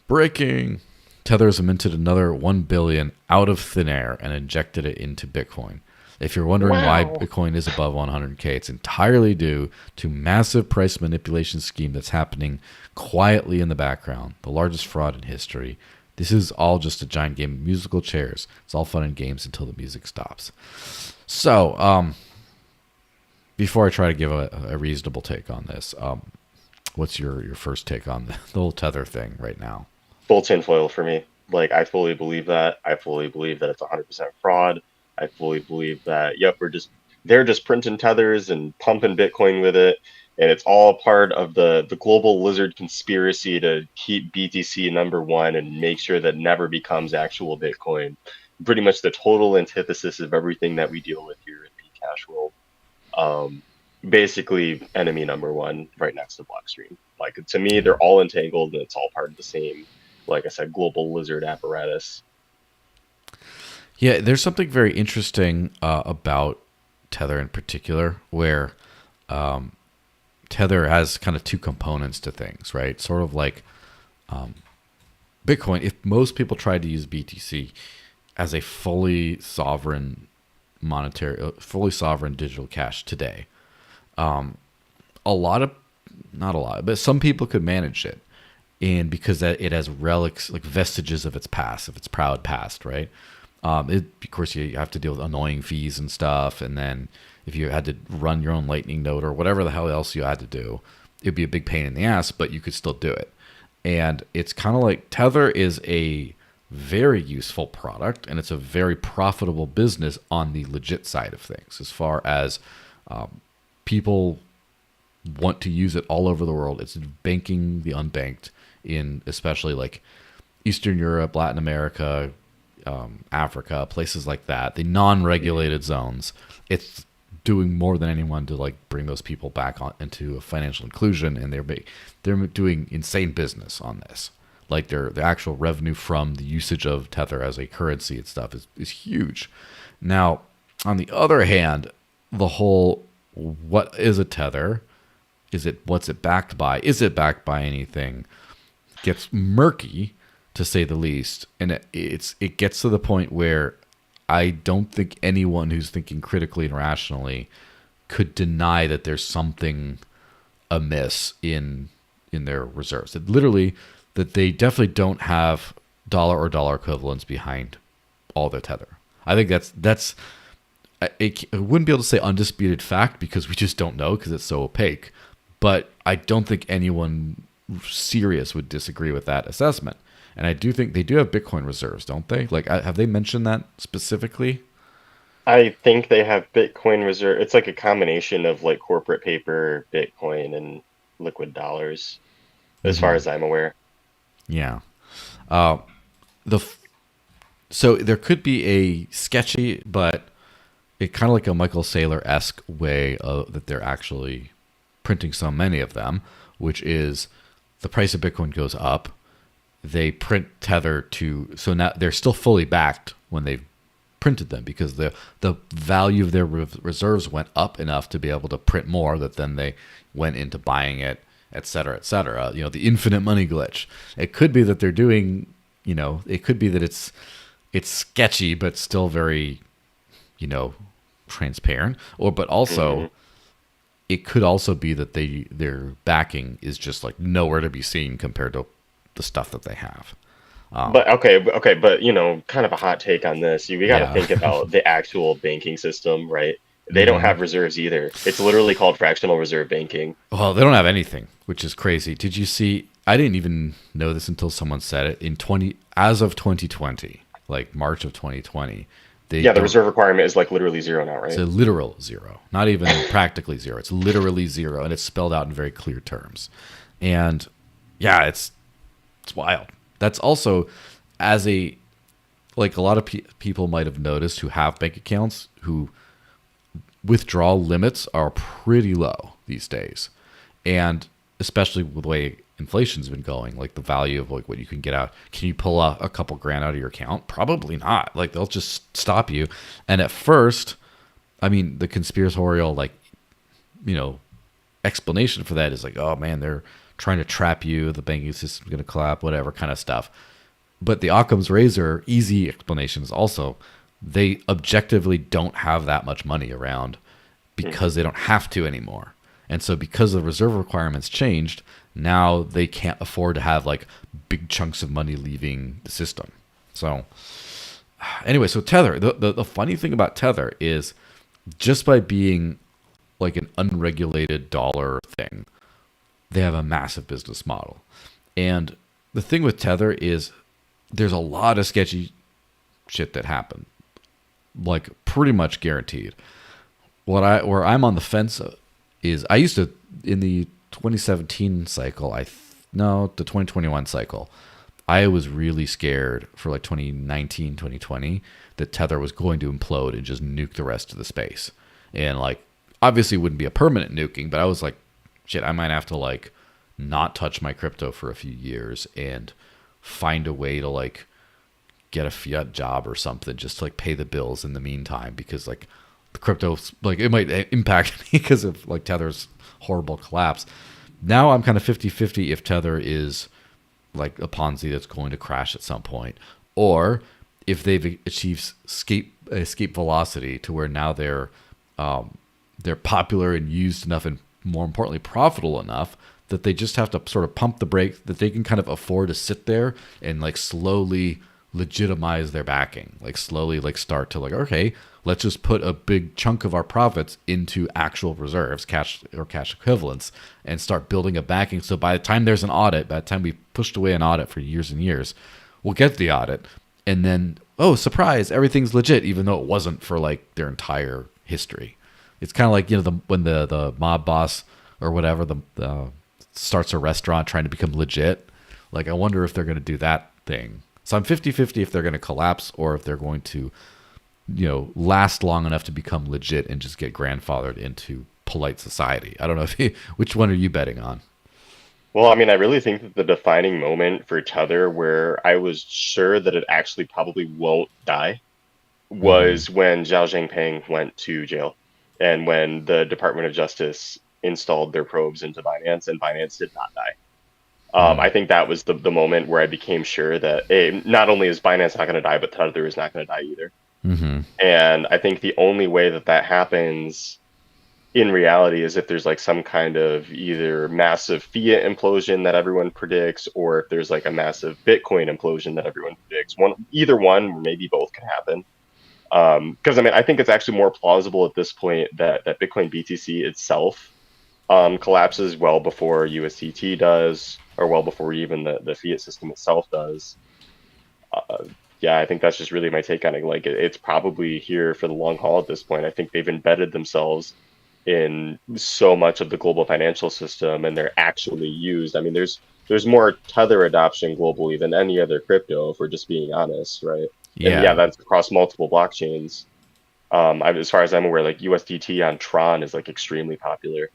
Breaking. Tether has minted another 1 billion out of thin air and injected it into Bitcoin. If you're wondering why Bitcoin is above 100K, it's entirely due to massive price manipulation scheme that's happening quietly in the background, the largest fraud in history. This is all just a giant game of musical chairs. It's all fun and games until the music stops. So, before I try to give a reasonable take on this, what's your first take on the whole Tether thing right now? Full tinfoil for me. Like, I fully believe that. I fully believe that it's 100% fraud. I fully believe that, they're just printing tethers and pumping Bitcoin with it. And it's all part of the global lizard conspiracy to keep BTC number one and make sure that never becomes actual Bitcoin. Pretty much the total antithesis of everything that we deal with here in Bcash world. Basically, enemy number one right next to Blockstream. Like, to me, they're all entangled and it's all part of the same, like I said, global lizard apparatus. Yeah, there's something very interesting about Tether in particular, where Tether has kind of two components to things, right? Sort of like Bitcoin. If most people tried to use BTC as a fully sovereign digital cash today, not a lot, but some people could manage it, and because it has relics, like vestiges of its past, of its proud past, right? Of course, you have to deal with annoying fees and stuff. And then if you had to run your own Lightning node or whatever the hell else you had to do, it'd be a big pain in the ass, but you could still do it. And it's kind of like Tether is a very useful product, and it's a very profitable business on the legit side of things. As far as people want to use it all over the world, it's banking the unbanked in especially like Eastern Europe, Latin America, Africa, places like that, the non-regulated zones. It's doing more than anyone to like bring those people back into a financial inclusion, and they're doing insane business on this. Like the actual revenue from the usage of Tether as a currency and stuff is huge. Now, on the other hand, the whole what is a Tether? What's it backed by? Is it backed by anything? Gets murky, to say the least, and it gets to the point where I don't think anyone who's thinking critically and rationally could deny that there's something amiss in their reserves. That they definitely don't have dollar or dollar equivalents behind all their Tether. I think that's I wouldn't be able to say undisputed fact because we just don't know because it's so opaque. But I don't think anyone serious would disagree with that assessment. And I do think they do have Bitcoin reserves, don't they? Like, have they mentioned that specifically? I think they have Bitcoin reserve. It's like a combination of like corporate paper, Bitcoin, and liquid dollars, as far as I'm aware. Yeah. So there could be a sketchy, but it kind of like a Michael Saylor-esque way that they're actually printing so many of them, which is the price of Bitcoin goes up. They print Tether so now they're still fully backed when they've printed them because the value of their reserves went up enough to be able to print more that then they went into buying it, et cetera, et cetera. The infinite money glitch. It could be that they're doing, it could be that it's sketchy, but still very, transparent, but also, it could also be that their backing is just like nowhere to be seen compared to the stuff that they have. But okay, but kind of a hot take on this. We got to Yeah. think about the actual banking system, right? They don't Hmm. have reserves either. It's literally called fractional reserve banking. Well, they don't have anything, which is crazy. Did you see? I didn't even know this until someone said it. As of 2020, like March of 2020, they Yeah, the don't. reserve requirement is like literally zero now, It's right? a literal zero, not even practically zero. It's literally zero, and it's spelled out in very clear terms. And yeah, it's wild. That's also as a like a lot of people might have noticed who have bank accounts who withdrawal limits are pretty low these days, and especially with the way inflation's been going, like the value of like what you can get out. Can you pull a couple grand out of your account? Probably not. Like they'll just stop you. And at first, I mean, the conspiratorial you know explanation for that is like, oh man, they're trying to trap you. The banking system's going to collapse, whatever kind of stuff. But the Occam's razor easy explanation is also they objectively don't have that much money around because they don't have to anymore. And so because the reserve requirements changed, now they can't afford to have like big chunks of money leaving the system. So anyway, so Tether, the funny thing about Tether is just by being like an unregulated dollar thing, they have a massive business model. And the thing with Tether is there's a lot of sketchy shit that happened, like pretty much guaranteed. Where I'm on the fence is I used to in the 2017 cycle, no, the 2021 cycle, I was really scared for like 2019, 2020 that Tether was going to implode and just nuke the rest of the space. And like obviously it wouldn't be a permanent nuking, but I was like, shit, I might have to like not touch my crypto for a few years and find a way to like get a fiat job or something just to like pay the bills in the meantime, because like the crypto, like it might impact me because of like Tether's horrible collapse. Now I'm kind of 50-50 if Tether is like a Ponzi that's going to crash at some point, or if they've achieved escape velocity to where now they're popular and used enough, and more importantly profitable enough that they just have to sort of pump the brakes, that they can kind of afford to sit there and like slowly legitimize their backing, like slowly like start to like, okay, let's just put a big chunk of our profits into actual reserves, cash or cash equivalents, and start building a backing. So by the time there's an audit, by the time we pushed away an audit for years and years, we'll get the audit, and then, oh surprise, everything's legit, even though it wasn't for like their entire history. It's kind of like, when the mob boss or whatever the starts a restaurant trying to become legit. Like I wonder if they're going to do that thing. So I'm 50-50 if they're going to collapse or if they're going to, last long enough to become legit and just get grandfathered into polite society. I don't know which one are you betting on? Well, I mean, I really think that the defining moment for Tether where I was sure that it actually probably won't die Hmm. was when Zhao Zhangpeng went to jail and when the Department of Justice installed their probes into Binance and Binance did not die. Hmm. I think that was the moment where I became sure that not only is Binance not going to die, but Tether is not going to die either. Hmm. And I think the only way that that happens in reality is if there's like some kind of either massive fiat implosion that everyone predicts, or if there's like a massive Bitcoin implosion that everyone predicts. Either one, or maybe both can happen. Because I mean, I think it's actually more plausible at this point that Bitcoin BTC itself collapses well before USDT does, or well before even the fiat system itself does. Uh, yeah, I think that's just really my take on it. Like, it's probably here for the long haul at this point. I think they've embedded themselves in so much of the global financial system, and they're actually used. I mean, there's more Tether adoption globally than any other crypto, if we're just being honest, right? And yeah, Yeah. that's across multiple blockchains. As far as I'm aware, like USDT on Tron is like extremely popular.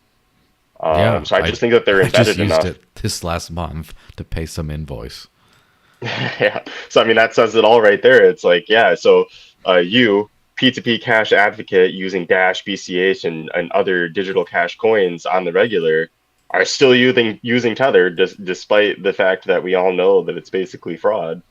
Yeah. So I I just think that they're I just embedded used enough. it this last month to pay some invoice. Yeah. So I mean, that says it all right there. It's like, yeah. So you P2P cash advocate using Dash, BCH, and other digital cash coins on the regular are still using Tether, despite the fact that we all know that it's basically fraud.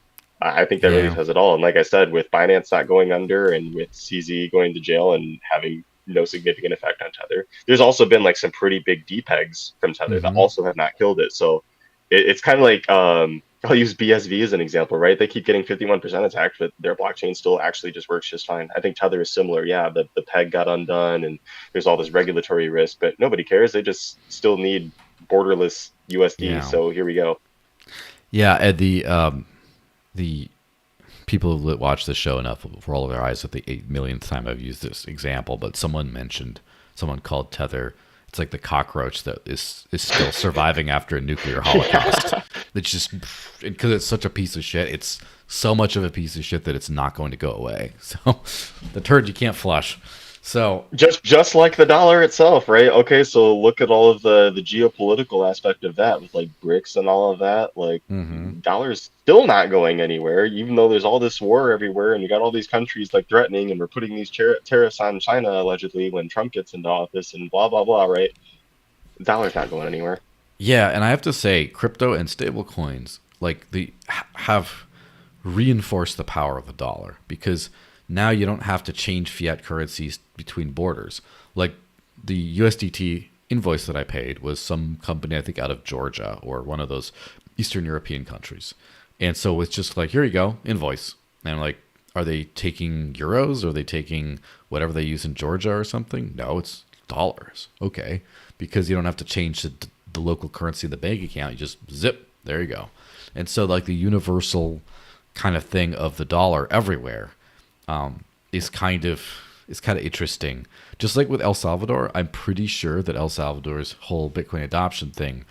I think that really Yeah. says it all. And like I said, with Binance not going under and with CZ going to jail and having no significant effect on Tether. There's also been like some pretty big depegs from Tether that Mm-hmm. also have not killed it. So it's kind of like I'll use BSV as an example, right? They keep getting 51% attacked, but their blockchain still actually just works just fine. I think Tether is similar. Yeah, the peg got undone and there's all this regulatory risk, but nobody cares. They just still need borderless USD. Yeah. So here we go. Yeah. And the people that watch the show enough will roll their eyes at the 8 millionth time I've used this example, but someone called Tether. It's like the cockroach that is still surviving after a nuclear holocaust. It's just because it's such a piece of shit. It's so much of a piece of shit that it's not going to go away. So the turd you can't flush. So Just like the dollar itself, right? Okay, so look at all of the geopolitical aspect of that with like BRICS and all of that. Like mhm. dollar's still not going anywhere, even though there's all this war everywhere, and you got all these countries like threatening, and we're putting these tariffs on China allegedly when Trump gets into office, and blah blah blah, right? Dollar's not going anywhere. Yeah, and I have to say, crypto and stable coins like have reinforced the power of the dollar because now you don't have to change fiat currencies between borders. Like the USDT invoice that I paid was some company I think out of Georgia or one of those Eastern European countries, and so it's just like here you go invoice, and I'm like, are they taking euros? Or are they taking whatever they use in Georgia or something? No, it's dollars. Okay, because you don't have to change the local currency of the bank account. You just zip, there you go. And so like the universal kind of thing of the dollar everywhere is kind of interesting. Just like with El Salvador, I'm pretty sure that El Salvador's whole Bitcoin adoption thing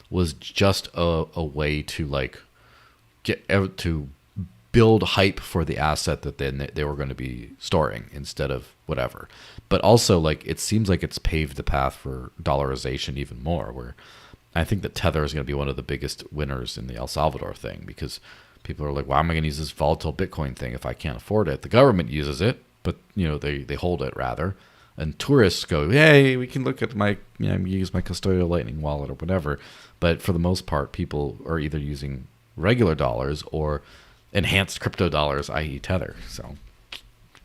was just a way to like get to build hype for the asset that then they were going to be storing instead of whatever. But also, like, it seems like it's paved the path for dollarization even more, where I think that Tether is going to be one of the biggest winners in the El Salvador thing because people are like, why am I going to use this volatile Bitcoin thing if I can't afford it? The government uses it, but, you know, they hold it rather. And tourists go, hey, we can look at my, you know, use my custodial Lightning wallet or whatever. But for the most part, people are either using regular dollars or enhanced crypto dollars, i.e. Tether. So,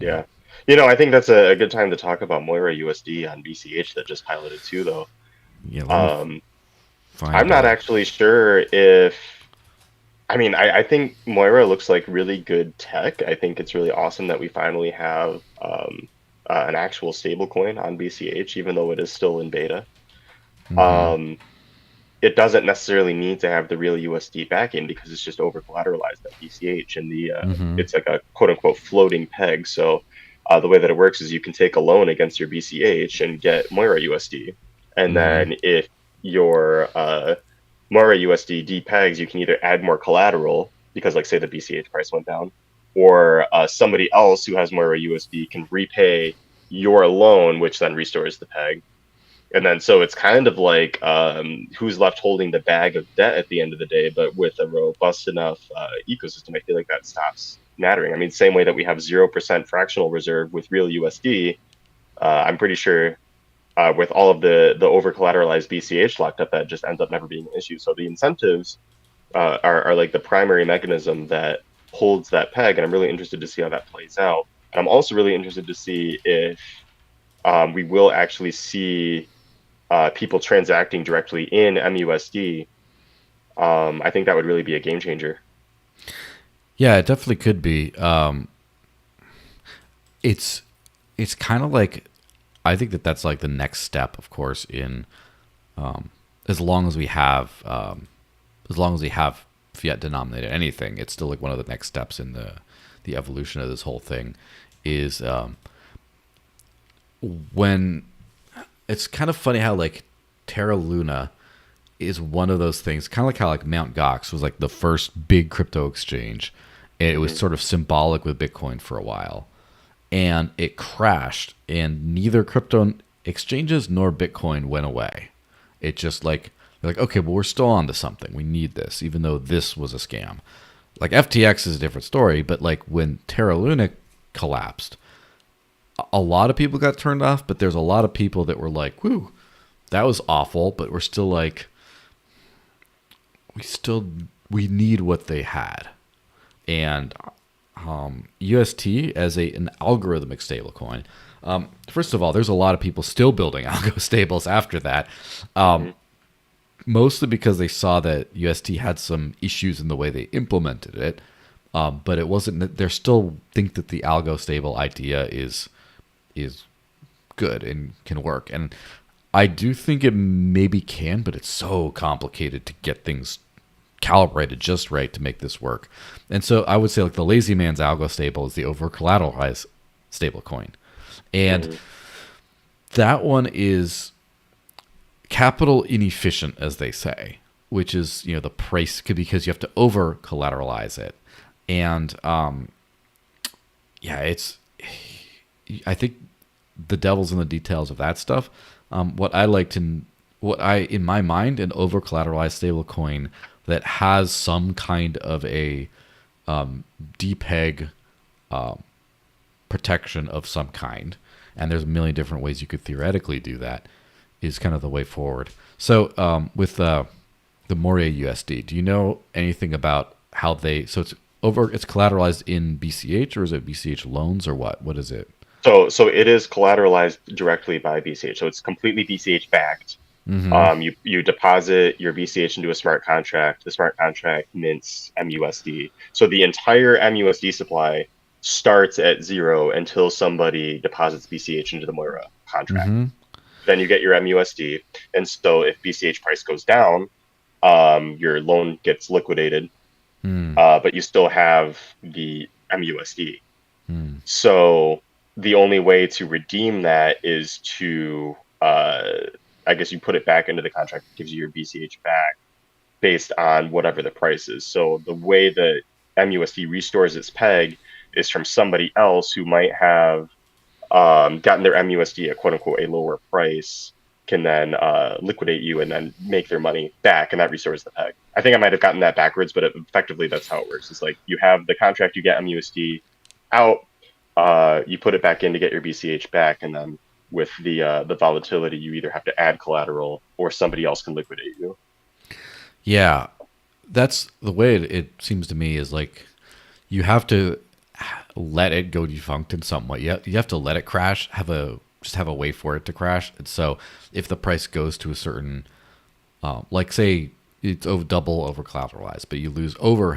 Yeah. You know, I think that's a good time to talk about Moira USD on BCH that just piloted too, though. yeah, let me Um, I'm find not actually sure if, I mean, I think Moira looks like really good tech. I think it's really awesome that we finally have an actual stablecoin on BCH, even though it is still in beta. hmm Um, it doesn't necessarily need to have the real USD backing because it's just over collateralized at BCH, and hmm it's like a quote unquote floating peg. So the way that it works is you can take a loan against your BCH and get Moira USD, and hmm then if your Moira USD depegs, you can either add more collateral because, like, say the BCH price went down, or somebody else who has Moira USD can repay your loan, which then restores the peg. And then so it's kind of like who's left holding the bag of debt at the end of the day, but with a robust enough ecosystem, I feel like that stops mattering. I mean, same way that we have 0% fractional reserve with real USD, I'm pretty sure with all of the over collateralized BCH locked up, that just ends up never being an issue. So the incentives are like the primary mechanism that holds that peg, and I'm really interested to see how that plays out. And I'm also really interested to see if we will actually see people transacting directly in MUSD. I think that would really be a game changer. Yeah, it definitely could be. It's kind of like I think that that's like the next step, of course, in as long as we have fiat denominated anything, it's still like one of the next steps in the evolution of this whole thing is when it's kind of funny how like Terra Luna is one of those things, kind of like how like Mt. Gox was like the first big crypto exchange, and it was Mhm. sort of symbolic with Bitcoin for a while, and it crashed, and neither crypto exchanges nor Bitcoin went away. It just like they're like, okay, well we're still on to something. We need this, even though this was a scam. Like FTX is a different story, but like when Terra Luna collapsed, a lot of people got turned off, but there's a lot of people that were like, "Whoo, that was awful," but we're still like, we need what they had, and UST as an algorithmic stablecoin, First of all, there's a lot of people still building algo stables after that. Mhm. Mostly because they saw that UST had some issues in the way they implemented it. But it wasn't. They still think that the algo stable idea is good and can work. And I do think it maybe can, but it's so complicated to get things calibrated just right to make this work. And so I would say like the lazy man's algo stable is the over collateralized stable coin. And Mhm. that one is capital inefficient, as they say, which is, the price because you have to over collateralize it. And yeah, I think the devil's in the details of that stuff. In my mind, an over collateralized stablecoin that has some kind of a depeg protection of some kind, and there's a million different ways you could theoretically do that, is kind of the way forward. So with the Moria USD, do you know anything about how it's collateralized in BCH, or is it BCH loans, or what? What is it? So it is collateralized directly by BCH. So it's completely BCH backed. Mm-hmm. You deposit your BCH into a smart contract. The smart contract mints MUSD. So the entire MUSD supply starts at zero until somebody deposits BCH into the Moira contract. Mm-hmm. Then you get your MUSD. And so if BCH price goes down, your loan gets liquidated, Mm. but you still have the MUSD. Mm. So the only way to redeem that is to, I guess you put it back into the contract, it gives you your BCH back based on whatever the price is. So the way that MUSD restores its peg is from somebody else who might have gotten their MUSD at quote unquote a lower price, can then liquidate you and then make their money back, and that restores the peg. I think I might have gotten that backwards, but effectively that's how it works. It's like you have the contract, you get MUSD out, you put it back in to get your BCH back, and then with the volatility, you either have to add collateral or somebody else can liquidate you. Yeah, that's the way it seems to me, is like you have to let it go defunct in some way. You have to let it crash, just have a way for it to crash. And so if the price goes to a certain, like say it's double over collateralized, but you lose over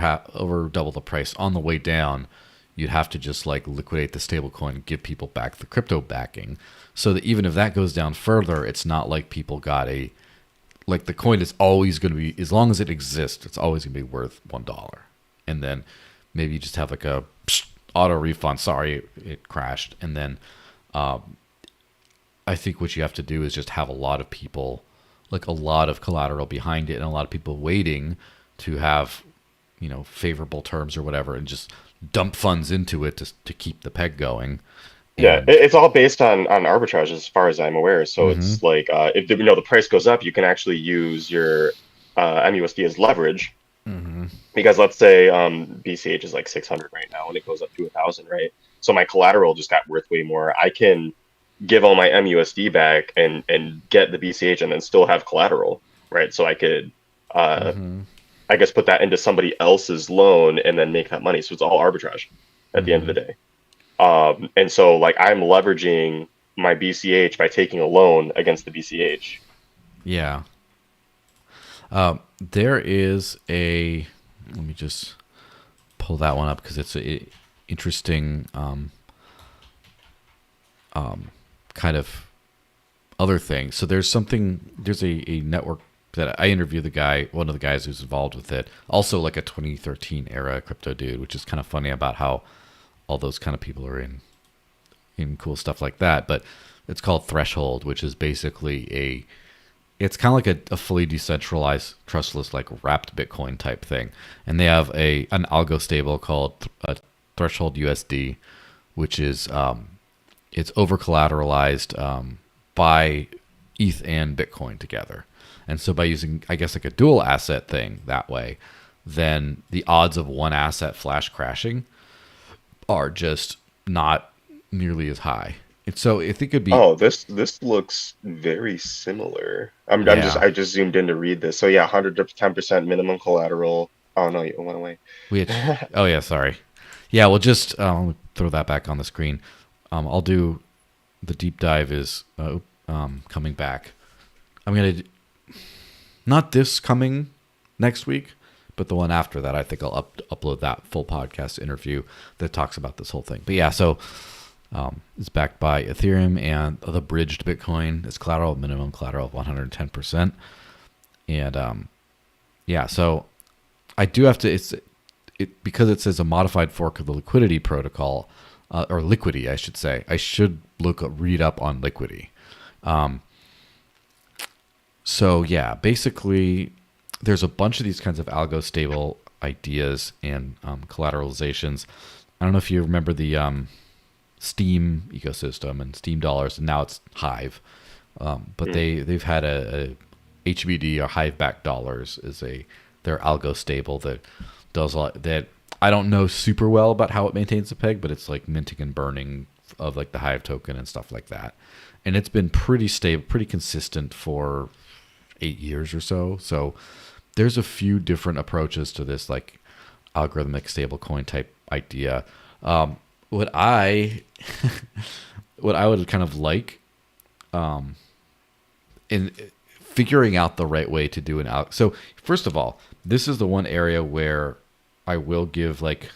double the price on the way down, you'd have to just like liquidate the stablecoin and give people back the crypto backing, so that even if that goes down further, it's not like people got like the coin is always going to be, as long as it exists, it's always going to be worth $1. And then maybe you just have like a auto refund. Sorry, it crashed. And then I think what you have to do is just have a lot of people, like a lot of collateral behind it, and a lot of people waiting to have, favorable terms or whatever, and just dump funds into it to keep the peg going. Yeah, And it's all based on arbitrage as far as I'm aware. So mm-hmm, it's like if the price goes up, you can actually use your MUSD as leverage, mm-hmm, because let's say BCH is like 600 right now and it goes up to 1,000, right? So my collateral just got worth way more. I can give all my MUSD back and get the BCH and then still have collateral, right? So I could mm-hmm, I guess put that into somebody else's loan and then make that money. So it's all arbitrage at the end of mm-hmm. the day. And so like I'm leveraging my BCH by taking a loan against the BCH. Yeah. There is let me just pull that one up because it's a interesting kind of other thing. So there's a network that I interviewed one of the guys who's involved with it, also like a 2013 era crypto dude, which is kind of funny about how all those kind of people are in cool stuff like that. But it's called Threshold, which is basically it's kind of like a fully decentralized, trustless, like wrapped Bitcoin type thing. And they have an algo stable called Threshold USD, which is it's over collateralized by ETH and Bitcoin together. And so by using, I guess, like a dual asset thing that way, then the odds of one asset flash crashing are just not nearly as high. And so I think it could be, Oh, this looks very similar. yeah. I just zoomed in to read this. So yeah, 110% minimum collateral. Oh no, it went away. Which, oh yeah, sorry. Yeah, we'll just throw that back on the screen. I'll do the deep dive is coming back. I'm gonna not this coming next week, but the one after that. I think I'll upload that full podcast interview that talks about this whole thing. But yeah, so it's backed by Ethereum and the bridged Bitcoin. It's collateral, minimum collateral of 110%. And yeah, so I do have to. Because it says a modified fork of the Liquidity protocol, or Liquidity, I should say. I should read up on Liquidity. So yeah, basically, there's a bunch of these kinds of algo stable ideas and collateralizations. I don't know if you remember the Steam ecosystem and Steam dollars, and now it's Hive. But they've had a HBD or Hive backed dollars is their algo stable that does a lot. That I don't know super well about how it maintains the peg, but it's like minting and burning of like the Hive token and stuff like that. And it's been pretty stable, pretty consistent for 8 years or so. So there's a few different approaches to this like algorithmic stablecoin type idea. What I would kind of like in figuring out the right way to do an so first of all, this is the one area where I will give like,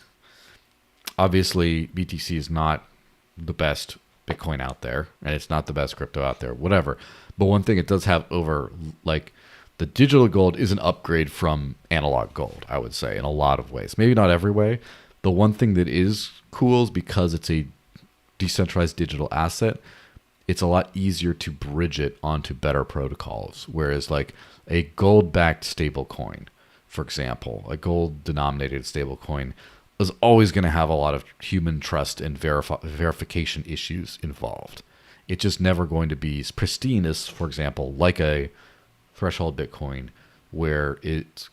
obviously BTC is not the best Bitcoin out there, and it's not the best crypto out there, whatever. But one thing it does have over, like, the digital gold is an upgrade from analog gold, I would say, in a lot of ways. Maybe not every way. The one thing that is cool is because it's a decentralized digital asset, it's a lot easier to bridge it onto better protocols. Whereas like a gold-backed stablecoin, for example, a gold-denominated stablecoin is always going to have a lot of human trust and verification issues involved. It's just never going to be as pristine as, for example, like a threshold Bitcoin, where it's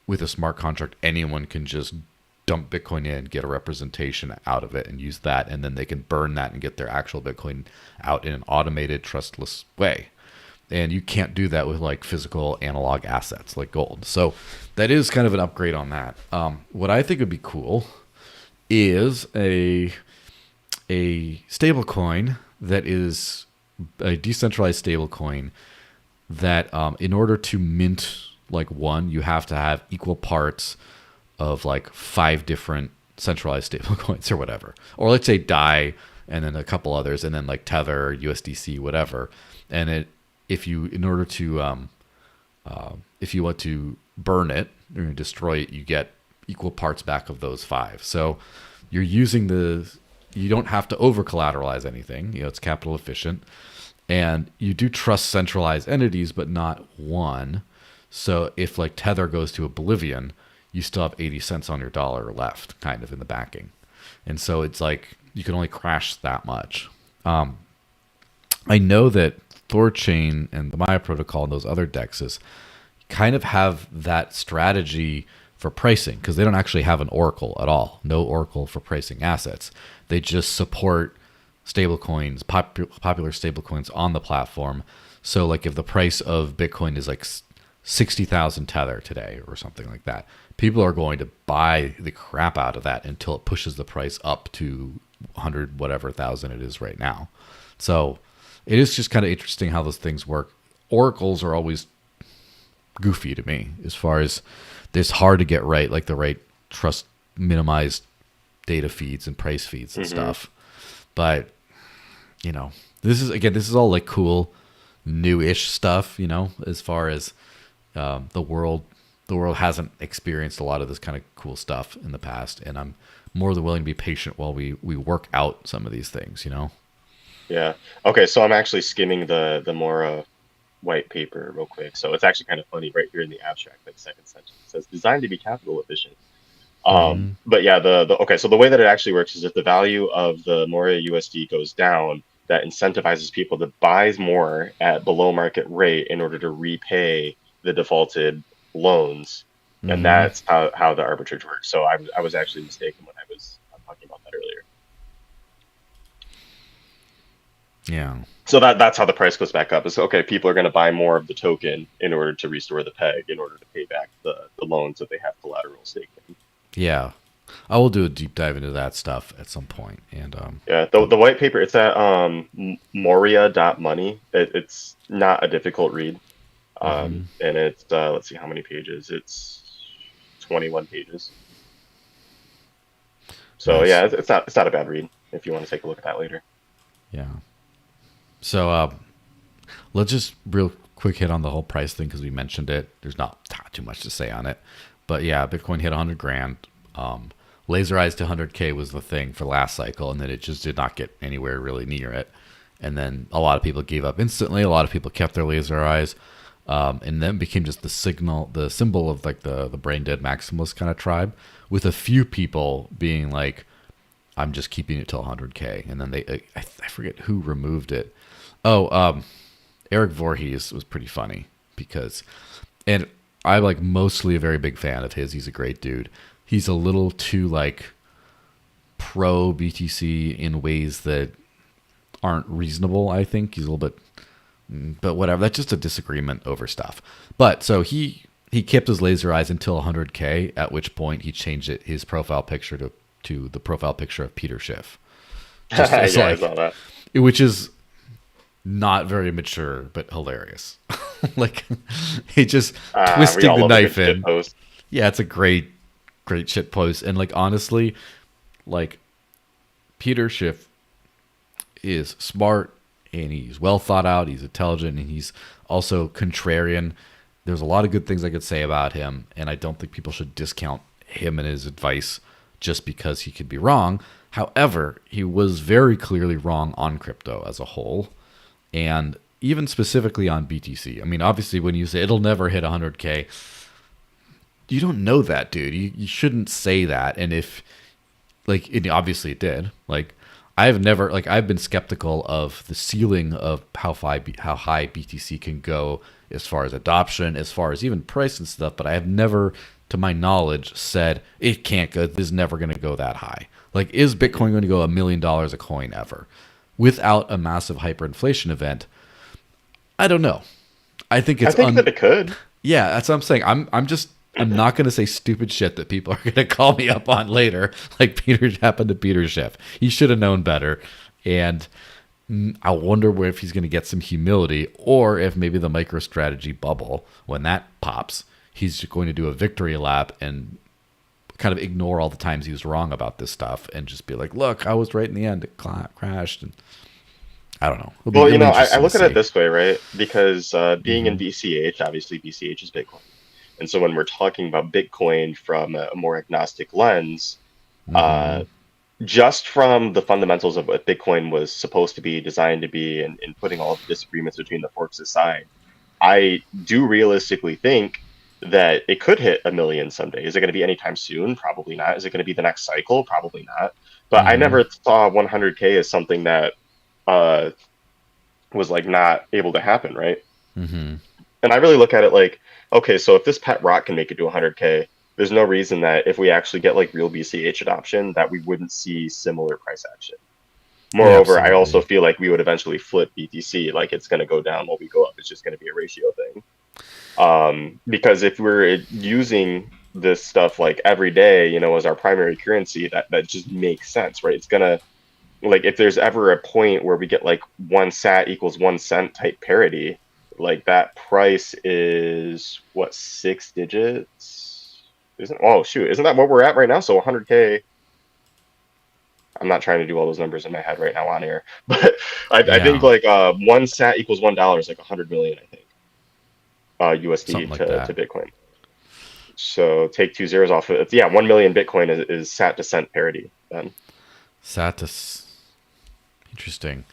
with a smart contract, anyone can just dump Bitcoin in, get a representation out of it, and use that, and then they can burn that and get their actual Bitcoin out in an automated, trustless way. And you can't do that with like physical analog assets like gold. So that is kind of an upgrade on that. What I think would be cool is a stablecoin that is a decentralized stablecoin that in order to mint like one, you have to have equal parts of like 5 different centralized stablecoins or whatever. Or let's say DAI and then a couple others, and then like Tether, USDC, whatever. And if you want to burn it or destroy it, you get equal parts back of those 5. So you're using you don't have to over collateralize anything. It's capital efficient, and you do trust centralized entities, but not one. So if like Tether goes to oblivion, you still have 80 cents on your dollar left, kind of in the backing. And so it's like you can only crash that much. I know that Thorchain and the Maya protocol and those other dexes kind of have that strategy for pricing, because they don't actually have an oracle at all. No oracle for pricing assets. They just support stablecoins, popular stablecoins on the platform. So like if the price of Bitcoin is like 60,000 Tether today or something like that, people are going to buy the crap out of that until it pushes the price up to 100 whatever thousand it is right now. So it is just kind of interesting how those things work. Oracles are always goofy to me, as far as it's hard to get right, like the right trust minimized data feeds and price feeds and stuff. But this is all like cool new-ish stuff, as far as the world hasn't experienced a lot of this kind of cool stuff in the past, and I'm more than willing to be patient while we work out some of these things, Yeah. Okay, so I'm actually skimming the Mora white paper real quick. So it's actually kind of funny right here in the abstract, like second sentence. It says designed to be capital efficient. But yeah, okay, so the way that it actually works is if the value of the Mora USD goes down, that incentivizes people to buy more at below market rate in order to repay the defaulted loans. And that's how the arbitrage works. So I was actually mistaken when I was talking about that earlier. Yeah. So that's how the price goes back up. Is okay, people are going to buy more of the token in order to restore the peg, in order to pay back the loans that they have collateral staked in. Yeah. I will do a deep dive into that stuff at some point. And Yeah, the white paper, it's at moria.money. It's not a difficult read. And it's let's see how many pages. It's 21 pages. So nice. yeah, it's not a bad read if you want to take a look at that later. Yeah. So let's just real quick hit on the whole price thing because we mentioned it. There's not too much to say on it, but yeah, Bitcoin hit 100 grand. Laserized to 100K was the thing for last cycle, and then it just did not get anywhere really near it. And then a lot of people gave up instantly. A lot of people kept their laser eyes, and then became just the symbol of like the brain dead maximalist kind of tribe, with a few people being like, I'm just keeping it till 100K. And then I forget who removed it. Oh, Eric Voorhees was pretty funny because, and I'm like mostly a very big fan of his. He's a great dude. He's a little too like pro BTC in ways that aren't reasonable. I think he's a little bit, but whatever. That's just a disagreement over stuff. But so he kept his laser eyes until 100K, at which point he changed his profile picture to the profile picture of Peter Schiff. Just Yeah, I saw that. which is not very mature, but hilarious. Like he just We twisting all the love a good knife shit in. post. Yeah, it's a great shit post. And like honestly, like Peter Schiff is smart and he's well thought out, he's intelligent, and he's also contrarian. There's a lot of good things I could say about him, and I don't think people should discount him and his advice just because he could be wrong. However, he was very clearly wrong on crypto as a whole, and even specifically on BTC. I mean, obviously, when you say it'll never hit 100K, you don't know that, dude. You shouldn't say that. And if, like, obviously it did. Like, I've been skeptical of the ceiling of how high BTC can go as far as adoption, as far as even price and stuff. But I have never, to my knowledge, said it can't go. This is never going to go that high. Like, is Bitcoin going to go $1 million a coin ever without a massive hyperinflation event? I don't know. I think that it could. Yeah, that's what I'm saying. I'm not going to say stupid shit that people are going to call me up on later, like happened to Peter Schiff. He should have known better. And I wonder if he's going to get some humility, or if maybe the MicroStrategy bubble, when that pops, he's just going to do a victory lap and kind of ignore all the times he was wrong about this stuff and just be like, look, I was right in the end. It crashed. And I don't know. Well, I look at it this way, right? Because being in BCH, obviously BCH is Bitcoin. And so when we're talking about Bitcoin from a more agnostic lens, just from the fundamentals of what Bitcoin was supposed to be, designed to be, and putting all of the disagreements between the forks aside, I do realistically think that it could hit 1 million someday. Is it going to be anytime soon? Probably not. Is it going to be the next cycle? Probably not. But I never saw 100K as something that was like not able to happen, right? And I really look at it like, okay, so if this pet rock can make it to 100K, there's no reason that if we actually get like real BCH adoption, that we wouldn't see similar price action. Moreover, I also feel like we would eventually flip BTC. Like, it's going to go down while we go up. It's just going to be a ratio thing. Because if we're using this stuff like every day, as our primary currency, that just makes sense, right? It's going to, like, if there's ever a point where we get like 1 sat equals 1 cent type parity, like that price is what, 6 digits? Isn't that what we're at right now? So 100K. I'm not trying to do all those numbers in my head right now on air, but I think like 1 sat equals $1 is like 100 million, I think, USD to Bitcoin. So take 2 zeros off of it. Yeah, 1 million Bitcoin is sat to cent parity then. Interesting.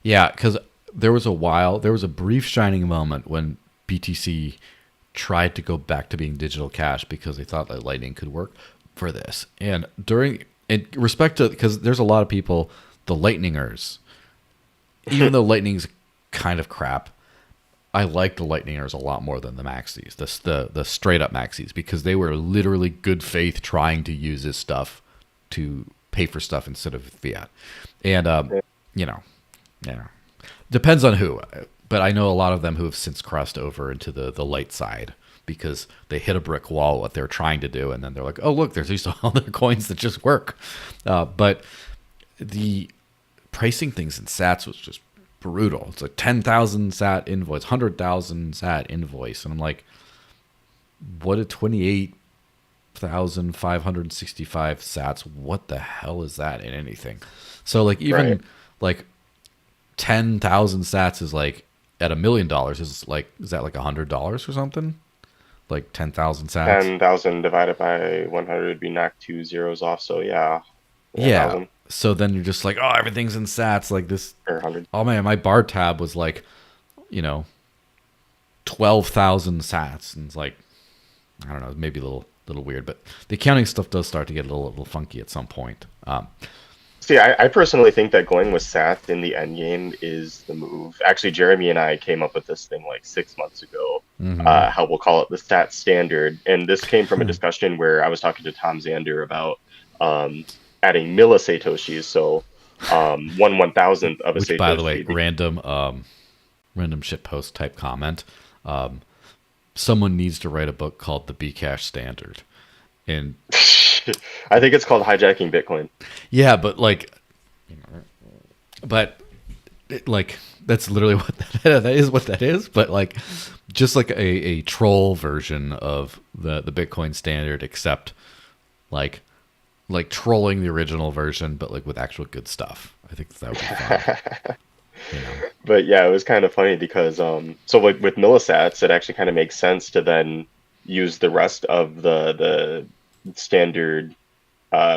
Yeah, because there was a brief shining moment when BTC tried to go back to being digital cash because they thought that Lightning could work for this. And in respect to, because there's a lot of people, the Lightningers, even though Lightning's kind of crap, I like the Lightningers a lot more than the Maxis, the straight up Maxis, because they were literally good faith trying to use this stuff to pay for stuff instead of fiat. And, depends on who, but I know a lot of them who have since crossed over into the light side because they hit a brick wall what they're trying to do, and then they're like, oh look, there's these other coins that just work. But the pricing things in Sats was just brutal. It's like 10,000 Sat invoice, 100,000 Sat invoice, and I'm like, what a 28,565 Sats? What the hell is that in anything? So like even like 10,000 Sats is like at $1 million is that like $100 or something? Like 10,000 Sats. 10,000 divided by 100 would be knock 2 zeros off. So yeah. Yeah. So then you're just like, oh, everything's in Sats like this. Or 100. Oh man, my bar tab was like, 12,000 Sats, and it's like, I don't know, maybe a little weird, but the accounting stuff does start to get a little funky at some point. See, I personally think that going with Sats in the end game is the move. Actually, Jeremy and I came up with this thing like 6 months ago. How we'll call it the Sats standard, and this came from a discussion where I was talking to Tom Zander about adding millisatoshis, so 1/1000th of a Which, satoshi. by the way, random shitpost type comment. Someone needs to write a book called the Bcash Standard, and I think it's called Hijacking Bitcoin. Yeah, but that's literally what that is. What that is, but like just like a troll version of the Bitcoin Standard, except like trolling the original version, but like with actual good stuff. I think that would be fun. But yeah, it was kind of funny because so with millisats, it actually kind of makes sense to then use the rest of the standard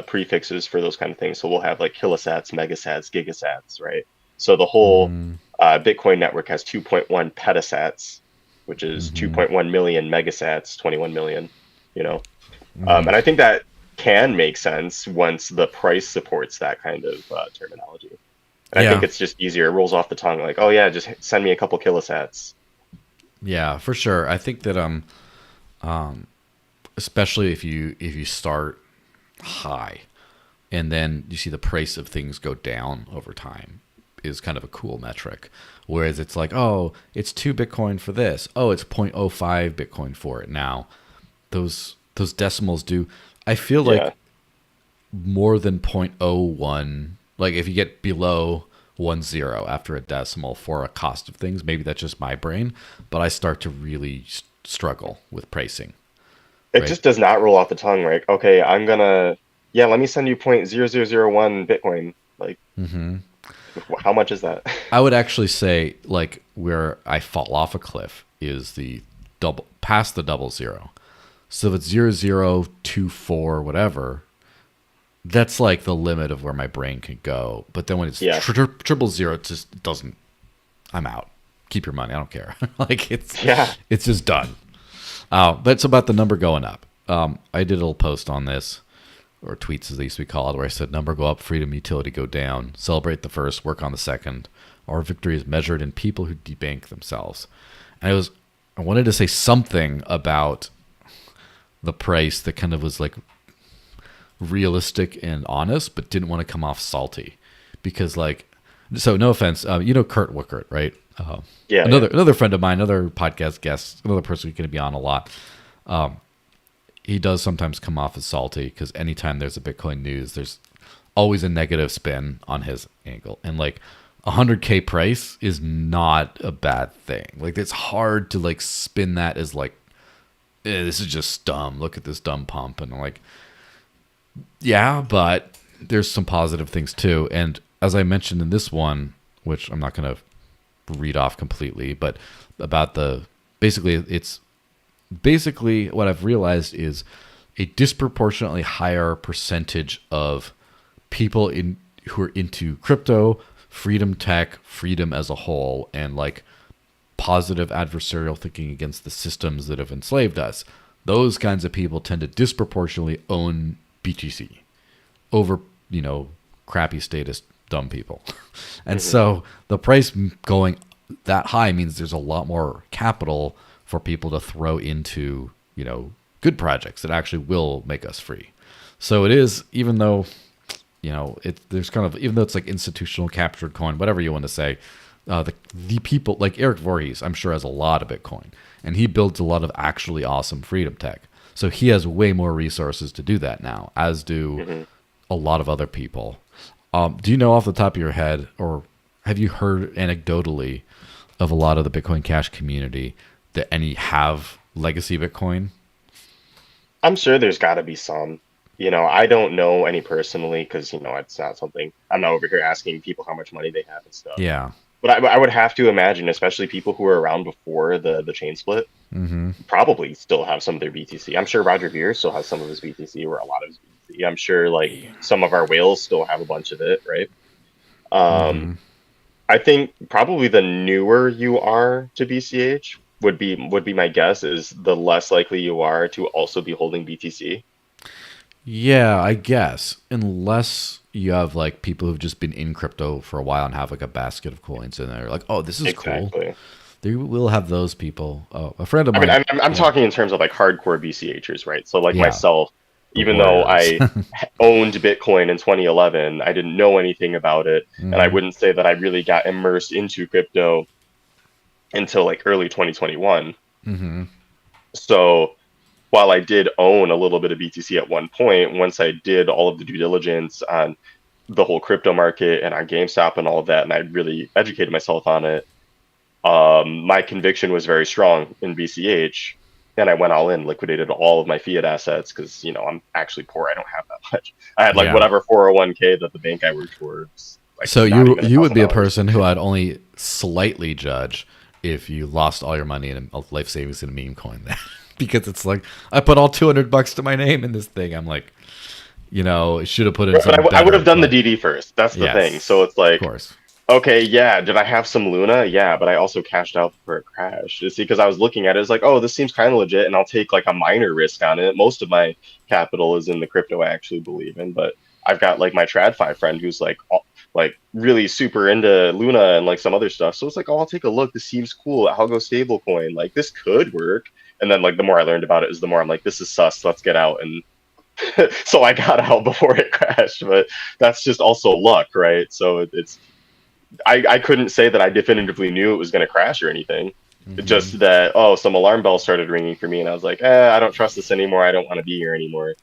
prefixes for those kind of things. So we'll have like kilosats, megasats, gigasats, right? So the whole Bitcoin network has 2.1 petasats, which is 2.1 million megasats, 21 million, and I think that can make sense once the price supports that kind of terminology. And I think it's just easier. It rolls off the tongue like, oh yeah, just send me a couple kilosats. Yeah, for sure. I think that especially if you start high and then you see the price of things go down over time is kind of a cool metric. Whereas it's like, oh, it's 2 Bitcoin for this. Oh, it's 0.05 Bitcoin for it now. Those decimals do. I feel like more than 0.01. Like if you get below 10 after a decimal for a cost of things, maybe that's just my brain, but I start to really struggle with pricing. It just does not roll off the tongue, right? Okay, let me send you 0.0001 Bitcoin. Like, how much is that? I would actually say like where I fall off a cliff is the past the 00. So if it's 0024 whatever, that's like the limit of where my brain can go. But then when it's 000, it just doesn't. I'm out. Keep your money. I don't care. Like it's just done. But it's about the number going up. I did a little post on this, or tweets as they used to be called, where I said number go up, freedom utility go down. Celebrate the first, work on the second. Our victory is measured in people who debank themselves. And I wanted to say something about the price that kind of was like realistic and honest, but didn't want to come off salty, because so no offense, Kurt Wickert, right? Another friend of mine, another podcast guest, another person who's going to be on a lot. He does sometimes come off as salty because anytime there's a Bitcoin news, there's always a negative spin on his angle, and like 100K price is not a bad thing. Like it's hard to like spin that as like, this is just dumb. Look at this dumb pump, and I'm like, yeah, but there's some positive things too. And as I mentioned in this one, which I'm not going to read off completely, but about basically what I've realized is a disproportionately higher percentage of people who are into crypto, freedom tech, freedom as a whole, and like positive adversarial thinking against the systems that have enslaved us. Those kinds of people tend to disproportionately own BTC over, crappy status dumb people. And so the price going that high means there's a lot more capital for people to throw into, good projects that actually will make us free. So it is, even though, there's kind of, even though it's like institutional captured coin, whatever you want to say, the people like Eric Voorhees, I'm sure has a lot of Bitcoin, and he builds a lot of actually awesome freedom tech. So he has way more resources to do that now, as do a lot of other people. Do you know off the top of your head, or have you heard anecdotally of a lot of the Bitcoin Cash community that any have legacy Bitcoin? I'm sure there's got to be some. I don't know any personally because, it's not something I'm not over here asking people how much money they have and stuff. Yeah. But I would have to imagine, especially people who were around before the chain split, probably still have some of their BTC. I'm sure Roger Ver still has some of his BTC or a lot of his BTC. I'm sure like some of our whales still have a bunch of it, right? I think probably the newer you are to BCH would be my guess is the less likely you are to also be holding BTC. Yeah, I guess. Unless you have like people who've just been in crypto for a while and have like a basket of coins in there. Like, oh, this is cool. They will have those people. Oh, a friend of mine. I mean, I'm talking in terms of like hardcore BCHers, right? So like myself, even though I owned Bitcoin in 2011, I didn't know anything about it. And I wouldn't say that I really got immersed into crypto until like early 2021. So while I did own a little bit of BTC at one point, once I did all of the due diligence on the whole crypto market and on GameStop and all of that, and I really educated myself on it, my conviction was very strong in BCH, and I went all in, liquidated all of my fiat assets because, I'm actually poor. I don't have that much. I had like whatever 401k that the bank I worked for. Like, so you would be a person who I'd only slightly judge if you lost all your money in life savings in a meme coin then. Because it's like, I put all $200 to my name in this thing. I'm like, it should have put in some I would have done the DD first. That's the thing. So it's like, of course. Okay, yeah. Did I have some Luna? Yeah, but I also cashed out for a crash. You see, because I was looking at it, it's like, oh, this seems kind of legit, and I'll take like a minor risk on it. Most of my capital is in the crypto I actually believe in, but I've got like my TradFi friend who's like really super into Luna and like some other stuff. So it's like, oh, I'll take a look. This seems cool. I'll go stablecoin. Like this could work. And then like the more I learned about it, is the more I'm like, this is sus. Let's get out. And so I got out before it crashed. But that's just also luck, right? So I couldn't say that I definitively knew it was going to crash or anything. Just that, some alarm bells started ringing for me, and I was like, I don't trust this anymore. I don't want to be here anymore.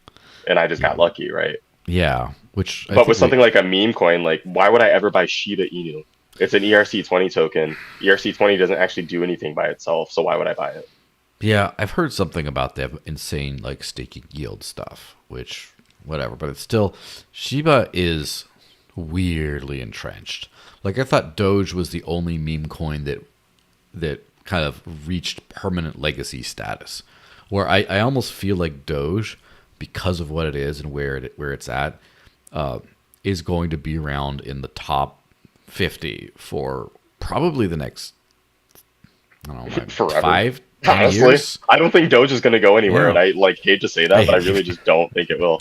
And I just got lucky, right? Yeah. But with something like a meme coin, like why would I ever buy Shiba Inu? It's an ERC20 token. ERC20 doesn't actually do anything by itself, so why would I buy it? Yeah, I've heard something about that insane like staking yield stuff, which whatever, but it's still Shiba is weirdly entrenched. Like I thought Doge was the only meme coin that kind of reached permanent legacy status. Where I almost feel like Doge, because of what it is and where it's at, is going to be around in the top 50 for probably the next, I don't know, forever. 5 Honestly, years. I don't think Doge is going to go anywhere, and I hate to say that, but I really just don't think it will.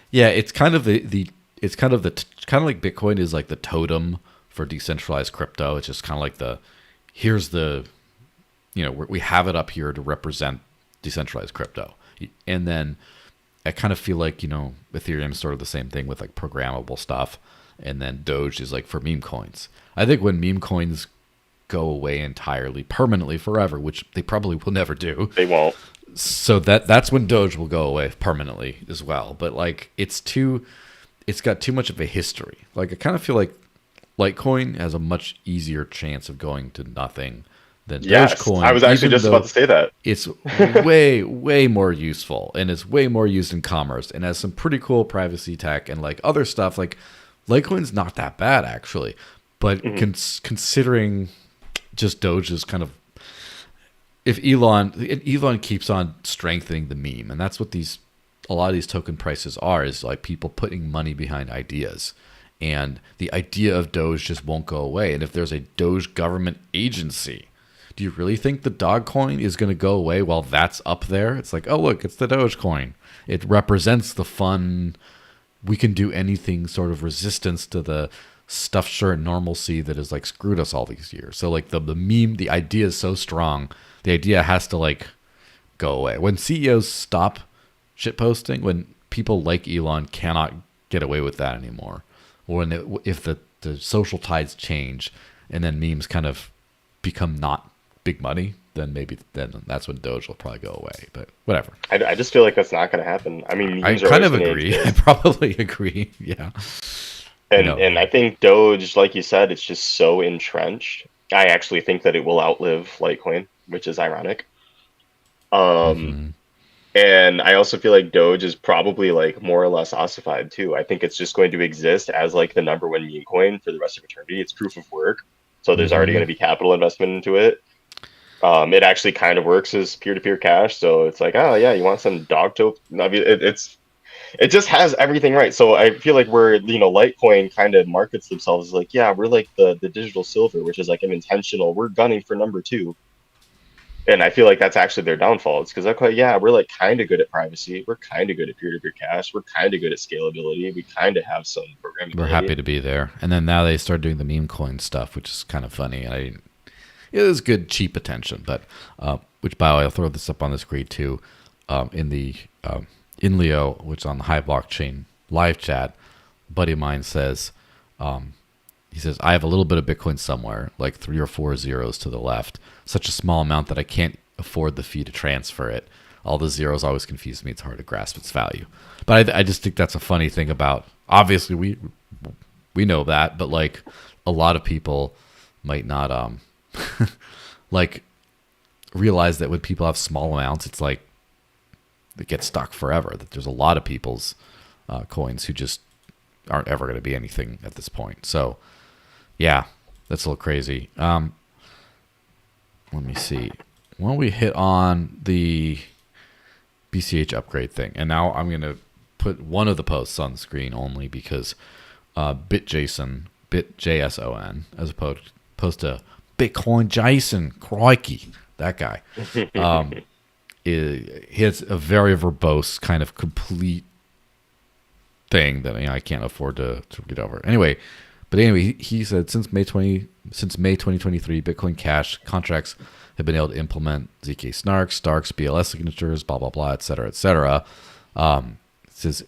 Yeah, it's kind of kind of like Bitcoin is like the totem for decentralized crypto. It's just kind of like here's the, we have it up here to represent decentralized crypto, and then I kind of feel like Ethereum is sort of the same thing with like programmable stuff, and then Doge is like for meme coins. I think when meme coins go away entirely, permanently, forever, which they probably will never do. They won't. So that's when Doge will go away permanently as well. But like it's got too much of a history. Like I kind of feel like Litecoin has a much easier chance of going to nothing than Dogecoin. I was actually just about to say that. It's way, way more useful, and it's way more used in commerce, and has some pretty cool privacy tech and like other stuff. Like Litecoin's not that bad actually, but considering just Doge is kind of, if Elon keeps on strengthening the meme, and that's what a lot of these token prices are, is like people putting money behind ideas, and the idea of Doge just won't go away. And if there's a Doge government agency, do you really think the dog coin is going to go away while that's up there? It's like, oh look, it's the Doge coin. It represents the fun, we can do anything sort of resistance to the stuffed shirt normalcy that has like screwed us all these years. So like the meme, the idea is so strong, the idea has to like go away. When CEOs stop shitposting, when people like Elon cannot get away with that anymore, or if the social tides change and then memes kind of become not big money, then maybe then that's when Doge will probably go away. But whatever. I just feel like that's not going to happen. I mean, I memes are kind always of going to agree. I exist. probably agree. Yeah. You know. And I think Doge, like you said, it's just so entrenched. I actually think that it will outlive Litecoin, which is ironic. Um, Hmm. and I also feel like Doge is probably like more or less ossified too. I think it's just going to exist as like the number one meme coin for the rest of eternity. It's proof of work, so there's already Hmm. going to be capital investment into it. It actually kind of works as peer-to-peer cash, so it's like, oh yeah, you want some dog token? I mean, it just has everything right. So I feel like we're, Litecoin kind of markets themselves as like, yeah, we're like the digital silver, which is like an intentional. We're gunning for number two, and I feel like that's actually their downfall. It's because they're like, yeah, we're like kind of good at privacy. We're kind of good at peer-to-peer cash. We're kind of good at scalability. We kind of have some We're programmability. happy to be there. And then now they start doing the meme coin stuff, which is kind of funny. It is good cheap attention, but which by the way, I'll throw this up on the screen too. In the in Leo, which is on the High Blockchain live chat, a buddy of mine says, he says, I have a little bit of Bitcoin somewhere, like 3 or 4 zeros to the left, such a small amount that I can't afford the fee to transfer it. All the zeros always confuse me. It's hard to grasp its value. But I just think that's a funny thing about, obviously we know that, but like a lot of people might not like realize that when people have small amounts, it's like they get stuck forever. That there's a lot of people's coins who just aren't ever going to be anything at this point. So yeah, that's a little crazy. Let me see. Why don't we hit on the BCH upgrade thing? And now I'm going to put one of the posts on the screen only because BitJson, as opposed to Bitcoin Jason, crikey, that guy. He has a very verbose kind of complete thing that I can't afford to get over. Anyway, he said since May 2023, Bitcoin Cash contracts have been able to implement ZK snarks, Starks, BLS signatures, blah blah blah, et cetera, et cetera. It says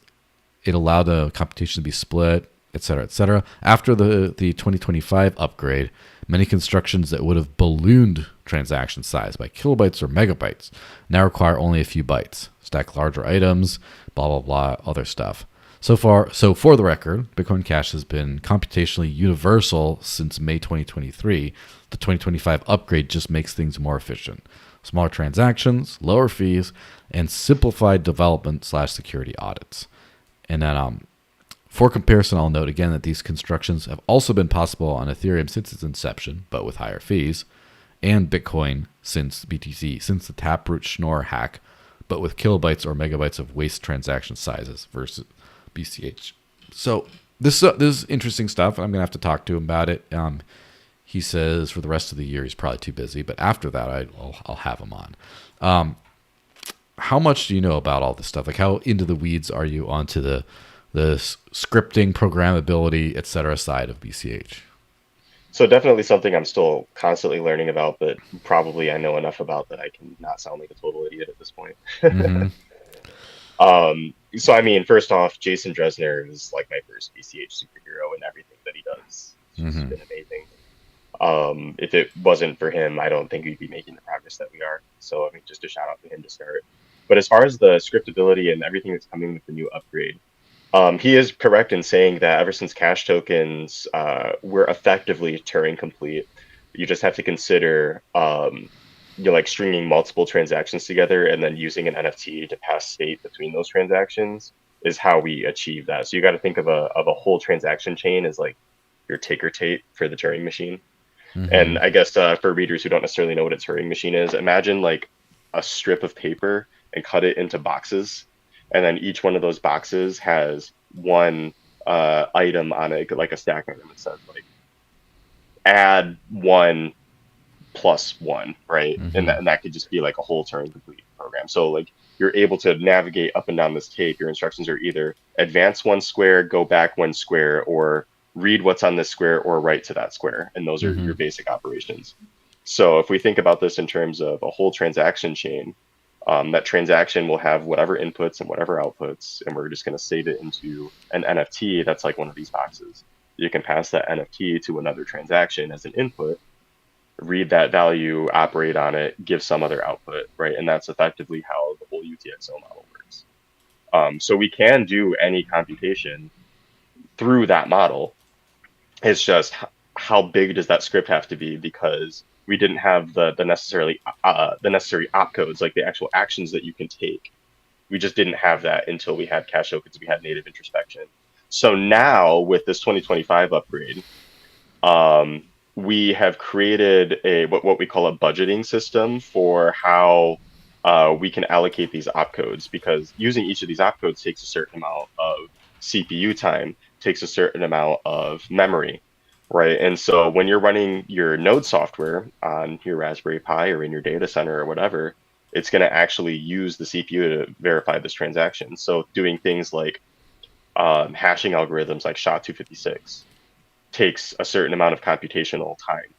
it allowed the computation to be split, et cetera, et cetera. After the 2025 upgrade, many constructions that would have ballooned transaction size by kilobytes or megabytes now require only a few bytes. Stack larger items, blah blah blah, other stuff. So for the record, Bitcoin Cash has been computationally universal since May 2023. The 2025 upgrade just makes things more efficient. Smaller transactions, lower fees, and simplified development/security audits. And then for comparison, I'll note again that these constructions have also been possible on Ethereum since its inception, but with higher fees, and Bitcoin since BTC, since the Taproot Schnorr hack, but with kilobytes or megabytes of waste transaction sizes versus BCH. So this is interesting stuff. I'm gonna have to talk to him about it. He says for the rest of the year he's probably too busy, but after that I'll have him on. How much do you know about all this stuff? Like how into the weeds are you onto the scripting, programmability, etc. side of BCH? So definitely something I'm still constantly learning about, but probably I know enough about that I can not sound like a total idiot at this point. Mm-hmm. So I mean, first off, Jason Dresner is like my first BCH superhero in everything that he does. It's just Mm-hmm. been amazing. If it wasn't for him, I don't think we'd be making the progress that we are. So I mean, just a shout out to him to start. But as far as the scriptability and everything that's coming with the new upgrade, he is correct in saying that ever since cash tokens were effectively Turing complete, you just have to consider like stringing multiple transactions together and then using an NFT to pass state between those transactions is how we achieve that. So you got to think of a whole transaction chain as like your ticker tape for the Turing machine. Mm-hmm. And I guess for readers who don't necessarily know what a Turing machine is, imagine like a strip of paper and cut it into boxes. And then each one of those boxes has one item on it, like a stack item. It says like add 1+1, right? Mm-hmm. And that could just be like a whole Turing complete program. So like you're able to navigate up and down this tape. Your instructions are either advance one square, go back one square, or read what's on this square or write to that square. And those are Mm-hmm. your basic operations. So if we think about this in terms of a whole transaction chain, that transaction will have whatever inputs and whatever outputs, and we're just going to save it into an NFT that's like one of these boxes. You can pass that NFT to another transaction as an input, read that value, operate on it, give some other output, right? And that's effectively how the whole UTXO model works. So we can do any computation through that model. It's just how big does that script have to be, because we didn't have the necessary opcodes, like the actual actions that you can take. We just didn't have that until we had cache tokens, we had native introspection. So now with this 2025 upgrade, we have created what we call a budgeting system for how we can allocate these opcodes, because using each of these opcodes takes a certain amount of CPU time, takes a certain amount of memory, right? And so when you're running your node software on your Raspberry Pi or in your data center or whatever, it's going to actually use the CPU to verify this transaction. So doing things like hashing algorithms like SHA-256 takes a certain amount of computational time.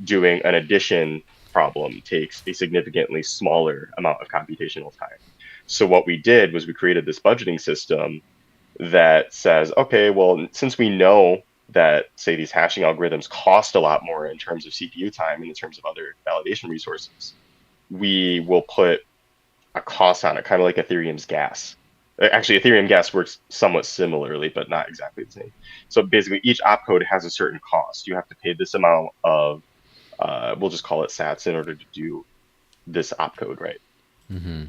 Doing an addition problem takes a significantly smaller amount of computational time. So what we did was we created this budgeting system that says, okay, well, since we know that, say, these hashing algorithms cost a lot more in terms of CPU time and in terms of other validation resources, we will put a cost on it, kind of like Ethereum's gas. Actually, Ethereum gas works somewhat similarly, but not exactly the same. So basically, each opcode has a certain cost. You have to pay this amount of, we'll just call it sats, in order to do this opcode, right? Mm-hmm.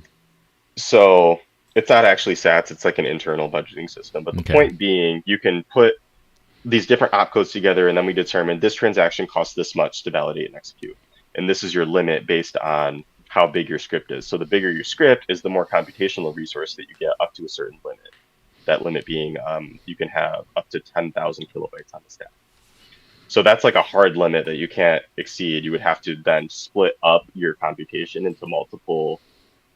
So it's not actually sats, it's like an internal budgeting system. But the point being, you can put these different opcodes together, and then we determine this transaction costs this much to validate and execute. And this is your limit based on how big your script is. So the bigger your script is, the more computational resource that you get, up to a certain limit. That limit being you can have up to 10,000 kilobytes on the stack. So that's like a hard limit that you can't exceed. You would have to then split up your computation into multiple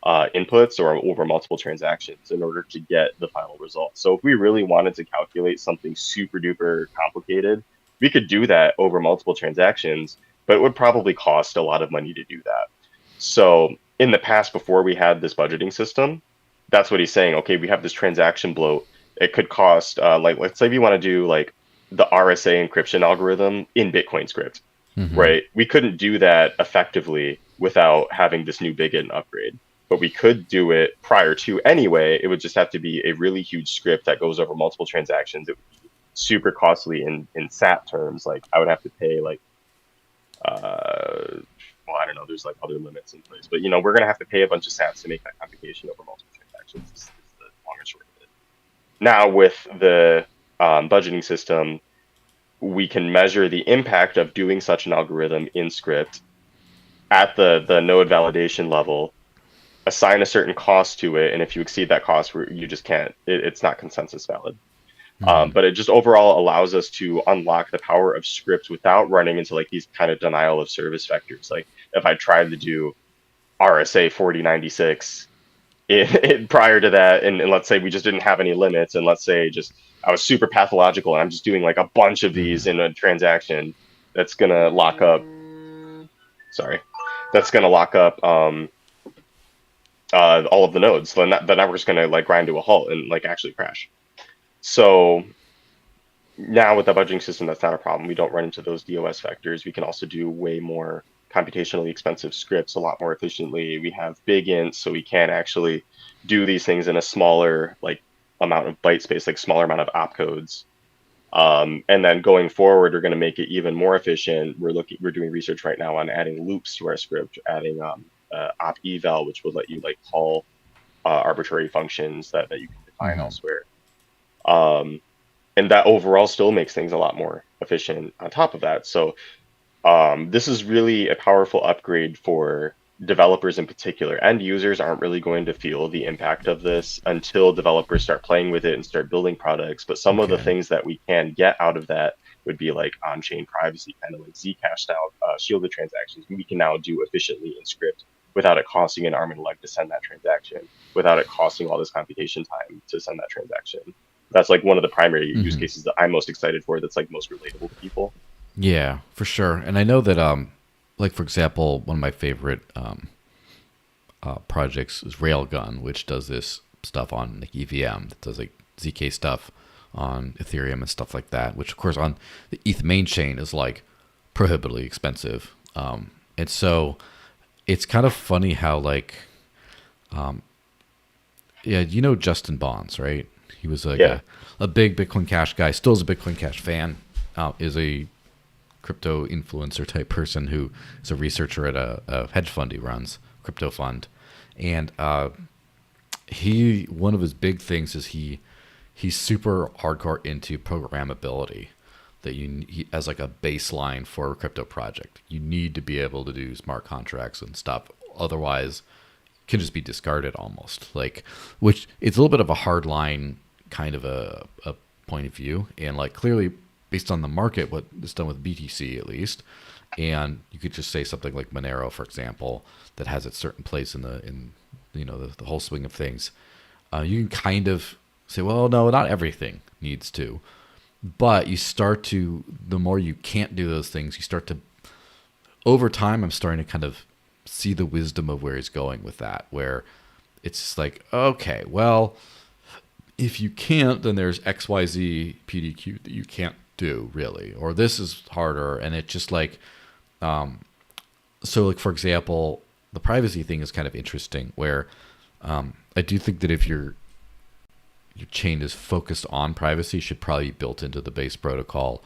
inputs or over multiple transactions in order to get the final result. So if we really wanted to calculate something super duper complicated, we could do that over multiple transactions, but it would probably cost a lot of money to do that. So in the past, before we had this budgeting system, that's what he's saying. Okay, we have this transaction bloat. It could cost, like, let's say if you want to do like the RSA encryption algorithm in Bitcoin script, right? We couldn't do that effectively without having this new big upgrade, but we could do it prior to anyway. It would just have to be a really huge script that goes over multiple transactions. It would be super costly in SAT terms. Like I would have to pay like, well, I don't know, there's like other limits in place, but we're going to have to pay a bunch of sats to make that computation over multiple transactions. Is the long and short of it. Now with the budgeting system, we can measure the impact of doing such an algorithm in script at the node validation level, assign a certain cost to it, and if you exceed that cost, you just can't, it's not consensus valid. But it just overall allows us to unlock the power of script without running into like these kind of denial of service vectors. Like if I tried to do RSA 4096 prior to that, and let's say we just didn't have any limits, and let's say just I was super pathological and I'm just doing like a bunch of these in a transaction, that's gonna lock up. Sorry, that's gonna lock up all of the nodes. So the network's gonna like grind to a halt and like actually crash. So now with the budgeting system, that's not a problem. We don't run into those DOS vectors. We can also do way more computationally expensive scripts a lot more efficiently. We have big ints, so we can actually do these things in a smaller like amount of byte space, like smaller amount of opcodes. And then going forward, we're going to make it even more efficient. We're doing research right now on adding loops to our script, adding op eval, which will let you like call arbitrary functions that you can define elsewhere. And that overall still makes things a lot more efficient on top of that. So this is really a powerful upgrade for developers in particular. End users aren't really going to feel the impact of this until developers start playing with it and start building products. But some of the things that we can get out of that would be like on-chain privacy, kind of like Zcash style shielded transactions. We can now do efficiently in script without it costing an arm and a leg to send that transaction, without it costing all this computation time to send that transaction. That's like one of the primary use cases that I'm most excited for, that's like most relatable to people. Yeah, for sure. And I know that, like, for example, one of my favorite projects is Railgun, which does this stuff on like EVM, that does like ZK stuff on Ethereum and stuff like that, which of course on the ETH main chain is like prohibitively expensive. And so it's kind of funny how like, yeah, you know Justin Bonds, right? He was like Yeah. a big Bitcoin Cash guy. Still is a Bitcoin Cash fan. Is a crypto influencer type person who is a researcher at a hedge fund he runs, crypto fund, and he one of his big things is he's super hardcore into programmability. That as like a baseline for a crypto project, you need to be able to do smart contracts and stuff. Otherwise, it can just be discarded almost. Like, which it's a little bit of a hard line kind of a point of view, and like clearly based on the market, what is done with BTC at least, and you could just say something like Monero, for example, that has its certain place in the whole swing of things. You can kind of say, well, no, not everything needs to. But you start to, the more you can't do those things, you start to, over time, I'm starting to kind of see the wisdom of where he's going with that, where it's just like, okay, well, if you can't, then there's XYZ PDQ that you can't do really, or this is harder. And it just like, so like, for example, the privacy thing is kind of interesting where I do think that if your chain is focused on privacy, should probably be built into the base protocol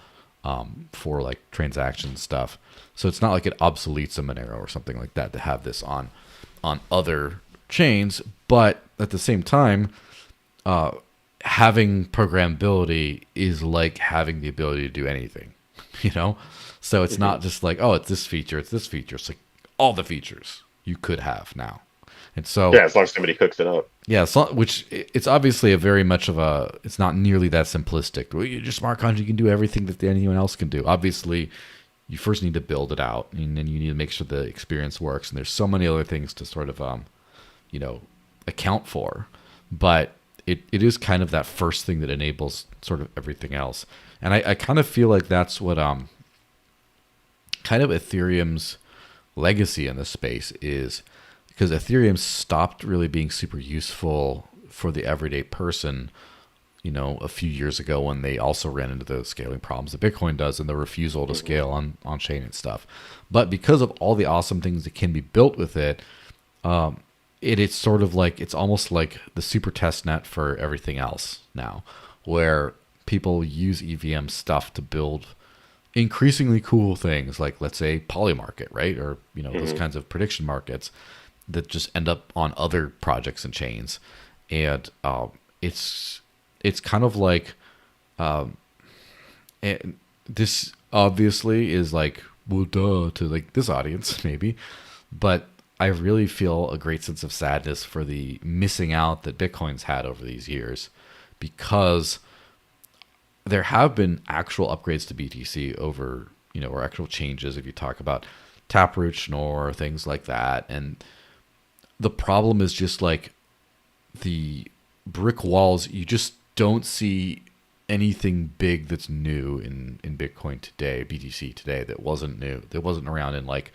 for like transaction stuff. So it's not like it obsoletes a Monero or something like that to have this on other chains. But at the same time, having programmability is like having the ability to do anything, you know? So it's not just like, oh, it's this feature, it's this feature. It's like all the features you could have now. And so, Yeah, as long as somebody cooks it up. yeah, so, which it's obviously a very much of a, it's not nearly that simplistic. Well, you're just smart contract, you can do everything that anyone else can do. Obviously, you first need to build it out, and then you need to make sure the experience works. And there's so many other things to sort of, account for. But it is kind of that first thing that enables sort of everything else. And I kind of feel like that's what kind of Ethereum's legacy in this space is, because Ethereum stopped really being super useful for the everyday person, a few years ago when they also ran into the scaling problems that Bitcoin does and the refusal to scale on chain and stuff. But because of all the awesome things that can be built with it, it's sort of like, it's almost like the super test net for everything else now, where people use EVM stuff to build increasingly cool things like, let's say, Polymarket, right? Or, those kinds of prediction markets that just end up on other projects and chains. And it's kind of like, and this obviously is like, well, duh, to like this audience maybe, but I really feel a great sense of sadness for the missing out that Bitcoin's had over these years, because there have been actual upgrades to BTC over, or actual changes if you talk about Taproot, Schnorr, things like that. And the problem is just like the brick walls, you just don't see anything big that's new in Bitcoin today, BTC today, that wasn't new, that wasn't around in like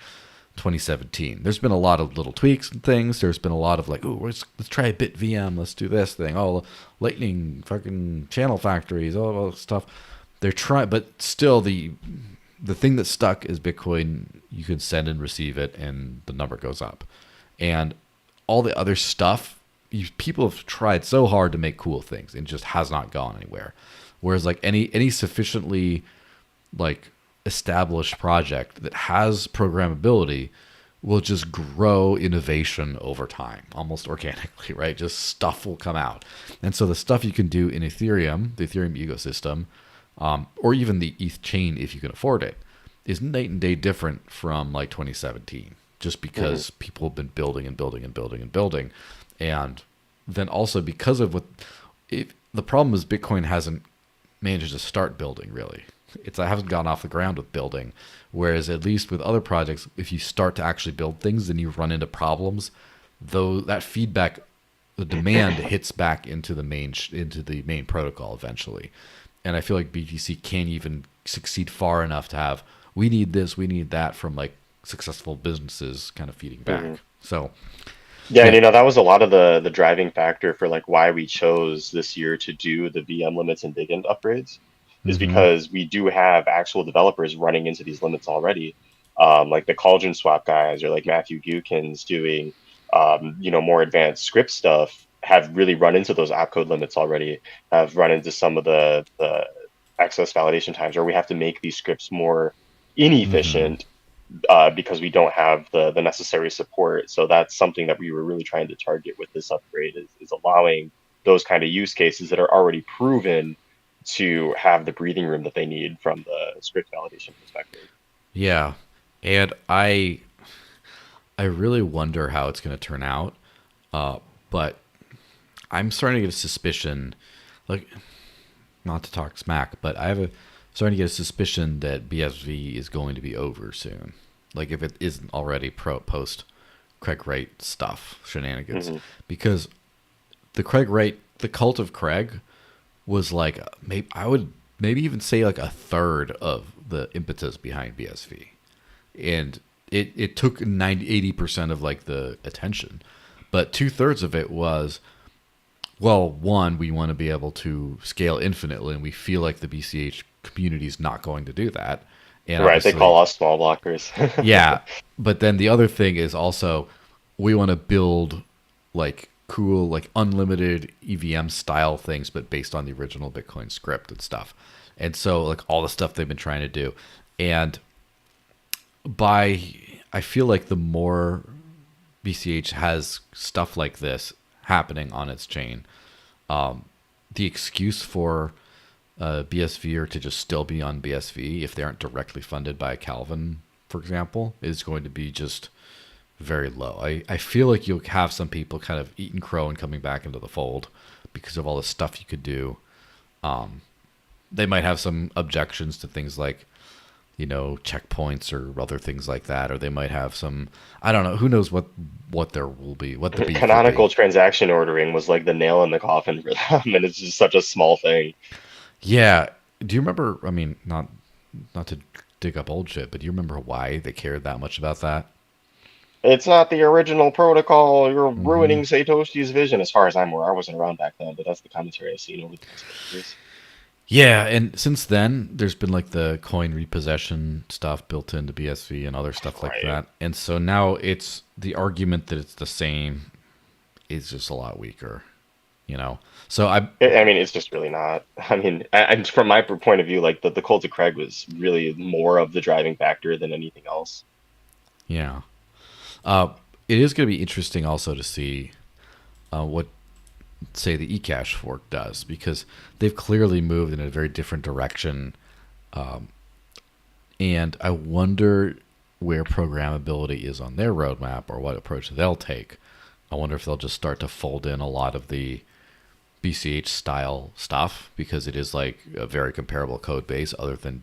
2017. There's been a lot of little tweaks and things. There's been a lot of like, oh, let's try a bit VM, let's do this thing. Oh, Lightning, fucking channel factories, all that stuff. They're trying, but still the thing that stuck is Bitcoin. You can send and receive it, and the number goes up. And all the other stuff, people have tried so hard to make cool things, and just has not gone anywhere. Whereas like any sufficiently like established project that has programmability will just grow innovation over time, almost organically, right? Just stuff will come out. And so the stuff you can do in Ethereum, the Ethereum ecosystem, or even the ETH chain if you can afford it, is night and day different from like 2017, just because people have been building and building and building and building. And then also because of the problem is Bitcoin hasn't managed to start building really. I haven't gone off the ground with building. Whereas at least with other projects, if you start to actually build things, then you run into problems. Though that feedback, the demand hits back into the main protocol eventually. And I feel like BTC can't even succeed far enough to have, we need this, we need that from like successful businesses kind of feeding back. So yeah, and that was a lot of the driving factor for like why we chose this year to do the VM limits and big end upgrades, is because we do have actual developers running into these limits already. like the Cauldron Swap guys or like Matthew Gukins doing, more advanced script stuff have really run into those opcode limits already, have run into some of the excess validation times where we have to make these scripts more Mm-hmm. inefficient because we don't have the necessary support. So that's something that we were really trying to target with this upgrade is allowing those kind of use cases that are already proven to have the breathing room that they need from the script validation perspective. Yeah, and I really wonder how it's going to turn out. But I'm starting to get a suspicion, like not to talk smack, but I have a starting to get a suspicion that BSV is going to be over soon. Like if it isn't already post Craig Wright stuff shenanigans, Hmm. because the Craig Wright, the cult of Craig, was like maybe I would maybe even say like a third of the impetus behind BSV, and it took 80% of like the attention, but two-thirds of it was, well, one, we want to be able to scale infinitely, and we feel like the BCH community is not going to do that. And Right, they obviously, call us small blockers. yeah. But then the other thing is also we want to build like cool, like unlimited EVM style things, but based on the original Bitcoin script and stuff. And so, like all the stuff they've been trying to do. And by, I feel like the more BCH has stuff like this happening on its chain, the excuse for BSV or to just still be on BSV if they aren't directly funded by Calvin, for example, is going to be just very low. I feel like you'll have some people kind of eating crow and coming back into the fold because of all the stuff you could do. They might have some objections to things like, checkpoints or other things like that, or they might have some, I don't know, who knows what there will be, what the beef will be. Canonical transaction ordering was like the nail in the coffin for them, and it's just such a small thing. Yeah. Do you remember, I mean, not to dig up old shit, but do you remember why they cared that much about that? It's not the original protocol. You're Hmm. ruining Satoshi's vision, as far as I'm aware. I wasn't around back then, but that's the commentary I've seen over the past couple of years. Yeah, and since then, there's been like the coin repossession stuff built into BSV and other stuff like Right. that. And so now it's the argument that it's the same is just a lot weaker, you know? So I mean, it's just really not. I mean, and from my point of view, like the cult of Craig was really more of the driving factor than anything else. yeah. Uh, it is going to be interesting also to see what, say, the eCash fork does because they've clearly moved in a very different direction. And I wonder where programmability is on their roadmap or what approach they'll take. I wonder if they'll just start to fold in a lot of the BCH style stuff because it is like a very comparable code base other than,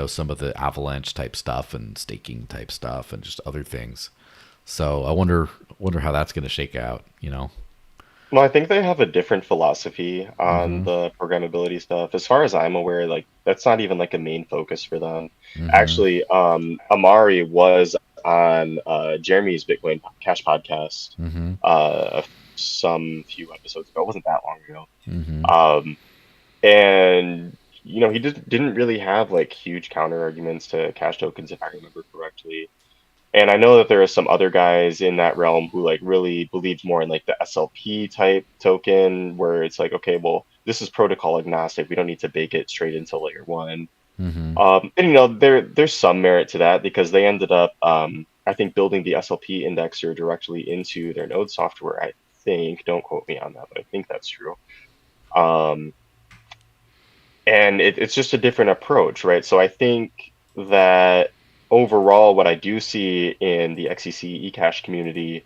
some of the avalanche type stuff and staking type stuff and just other things. So I wonder how that's going to shake out. Well, I think they have a different philosophy on Mm-hmm. the programmability stuff. As far as I'm aware, like that's not even like a main focus for them. Mm-hmm. Actually, Amari was on Jeremy's Bitcoin Cash podcast Mm-hmm. some few episodes ago. It wasn't that long ago. Mm-hmm. Um, and he didn't really have like huge counter arguments to cash tokens, if I remember correctly. And I know that there are some other guys in that realm who like really believed more in like the SLP type token, where it's like, okay, well, this is protocol agnostic. We don't need to bake it straight into layer one. Mm-hmm. And there's some merit to that because they ended up, I think, building the SLP indexer directly into their node software. I think, don't quote me on that, but I think that's true. Um, and it's just a different approach, right? So I think that overall, what I do see in the XCC eCash community,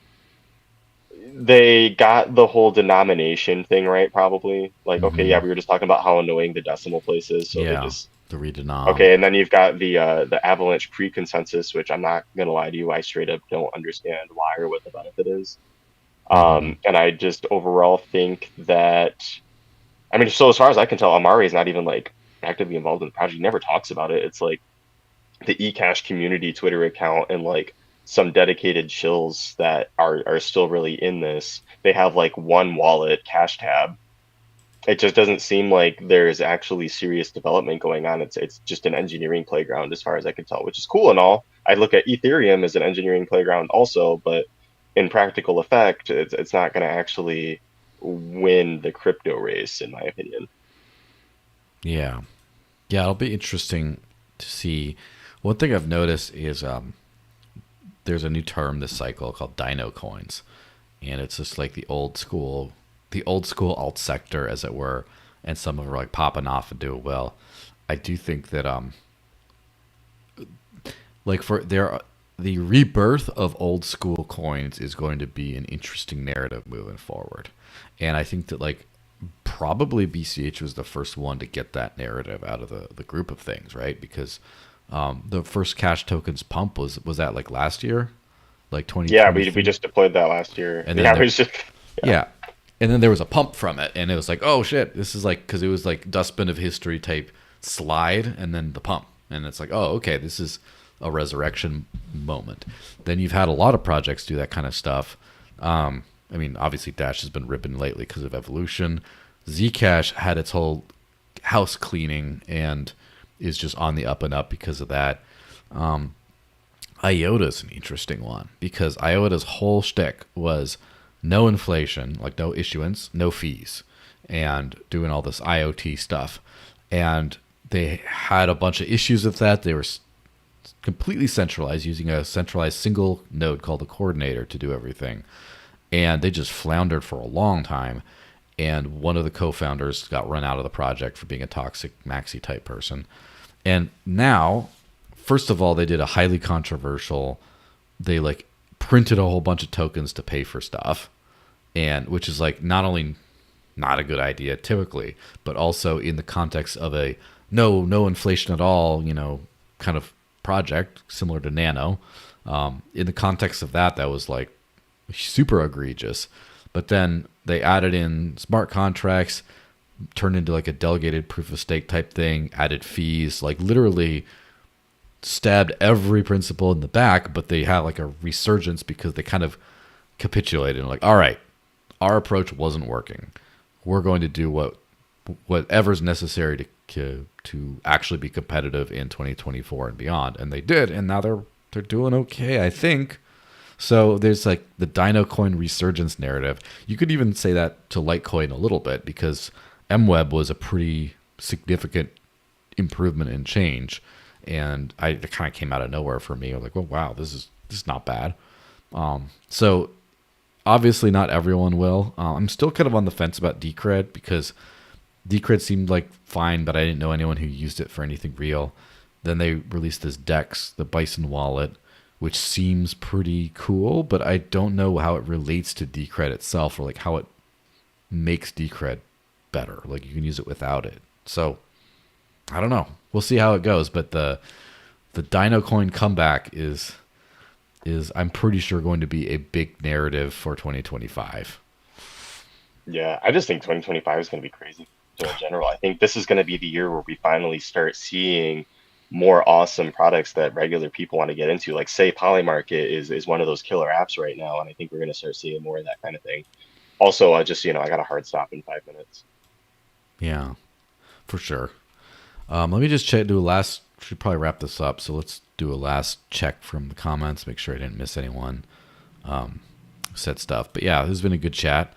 they got the whole denomination thing right, probably. Like, okay, Mm-hmm. yeah, we were just talking about how annoying the decimal place is, so they Yeah. just The redenom. okay, and then you've got the Avalanche pre-consensus, which I'm not gonna lie to you, I straight up don't understand why or what the benefit is. Mm-hmm. And I just overall think that I mean, so as far as I can tell, Amari is not even like actively involved in the project. He never talks about it. It's like the eCash community Twitter account and like some dedicated chills that are still really in this. They have like one wallet cash tab. It just doesn't seem like there's actually serious development going on. It's just an engineering playground as far as I can tell, which is cool and all. I look at Ethereum as an engineering playground also, but in practical effect, it's not going to actually win the crypto race, in my opinion. Yeah. Yeah, it'll be interesting to see. One thing I've noticed is there's a new term this cycle called Dino coins, and it's just like the old school alt sector, as it were, and some of them are like popping off and doing well. I do think that like for there the rebirth of old school coins is going to be an interesting narrative moving forward, and I think that like probably BCH was the first one to get that narrative out of the group of things, right? Because the first cash tokens pump was that like last year, like Yeah, we 2023, just deployed that last year. and then Yeah, there, we just yeah. yeah, and then there was a pump from it, and it was like, oh shit, this is like because it was like dustbin of history type slide, and then the pump, and it's like, oh okay, this is a resurrection moment. Then you've had a lot of projects do that kind of stuff. I mean, obviously Dash has been ripping lately because of evolution. Zcash had its whole house cleaning and is just on the up and up because of that. IOTA is an interesting one because IOTA's whole shtick was no inflation, like no issuance, no fees, and doing all this IoT stuff. And they had a bunch of issues with that. They were completely centralized, using a centralized single node called the coordinator to do everything. And they just floundered for a long time. And one of the co-founders got run out of the project for being a toxic maxi type person. And now, first of all, they did a highly controversial, they like printed a whole bunch of tokens to pay for stuff, and which is like not only not a good idea typically, but also in the context of a no inflation at all, kind of project similar to Nano. In the context of that was like super egregious. But then they added in smart contracts, turned into like a delegated proof of stake type thing, added fees, like literally stabbed every principle in the back, but they had like a resurgence because they kind of capitulated and like, all right, our approach wasn't working. We're going to do whatever's necessary to actually be competitive in 2024 and beyond. And they did, and now they're doing okay, I think. So there's like the Dino coin resurgence narrative. You could even say that to Litecoin a little bit because MWeb was a pretty significant improvement and change, and it kind of came out of nowhere for me. I was like, oh wow, this is not bad. So obviously not everyone will. I'm still kind of on the fence about Decred because Decred seemed like fine, but I didn't know anyone who used it for anything real. Then they released this Dex, the Bison wallet, which seems pretty cool, but I don't know how it relates to Decred itself or like how it makes Decred better. Like you can use it without it. So I don't know. We'll see how it goes. But the Dino coin comeback is I'm pretty sure going to be a big narrative for 2025. Yeah, I just think 2025 is going to be crazy. So in general, I think this is going to be the year where we finally start seeing more awesome products that regular people want to get into. Like say Polymarket is one of those killer apps right now, and I think we're going to start seeing more of that kind of thing. Also, I just I got a hard stop in 5 minutes. Yeah, for sure. Let me just check. Should probably wrap this up. So let's do a last check from the comments. Make sure I didn't miss anyone. Said stuff, but yeah, this has been a good chat.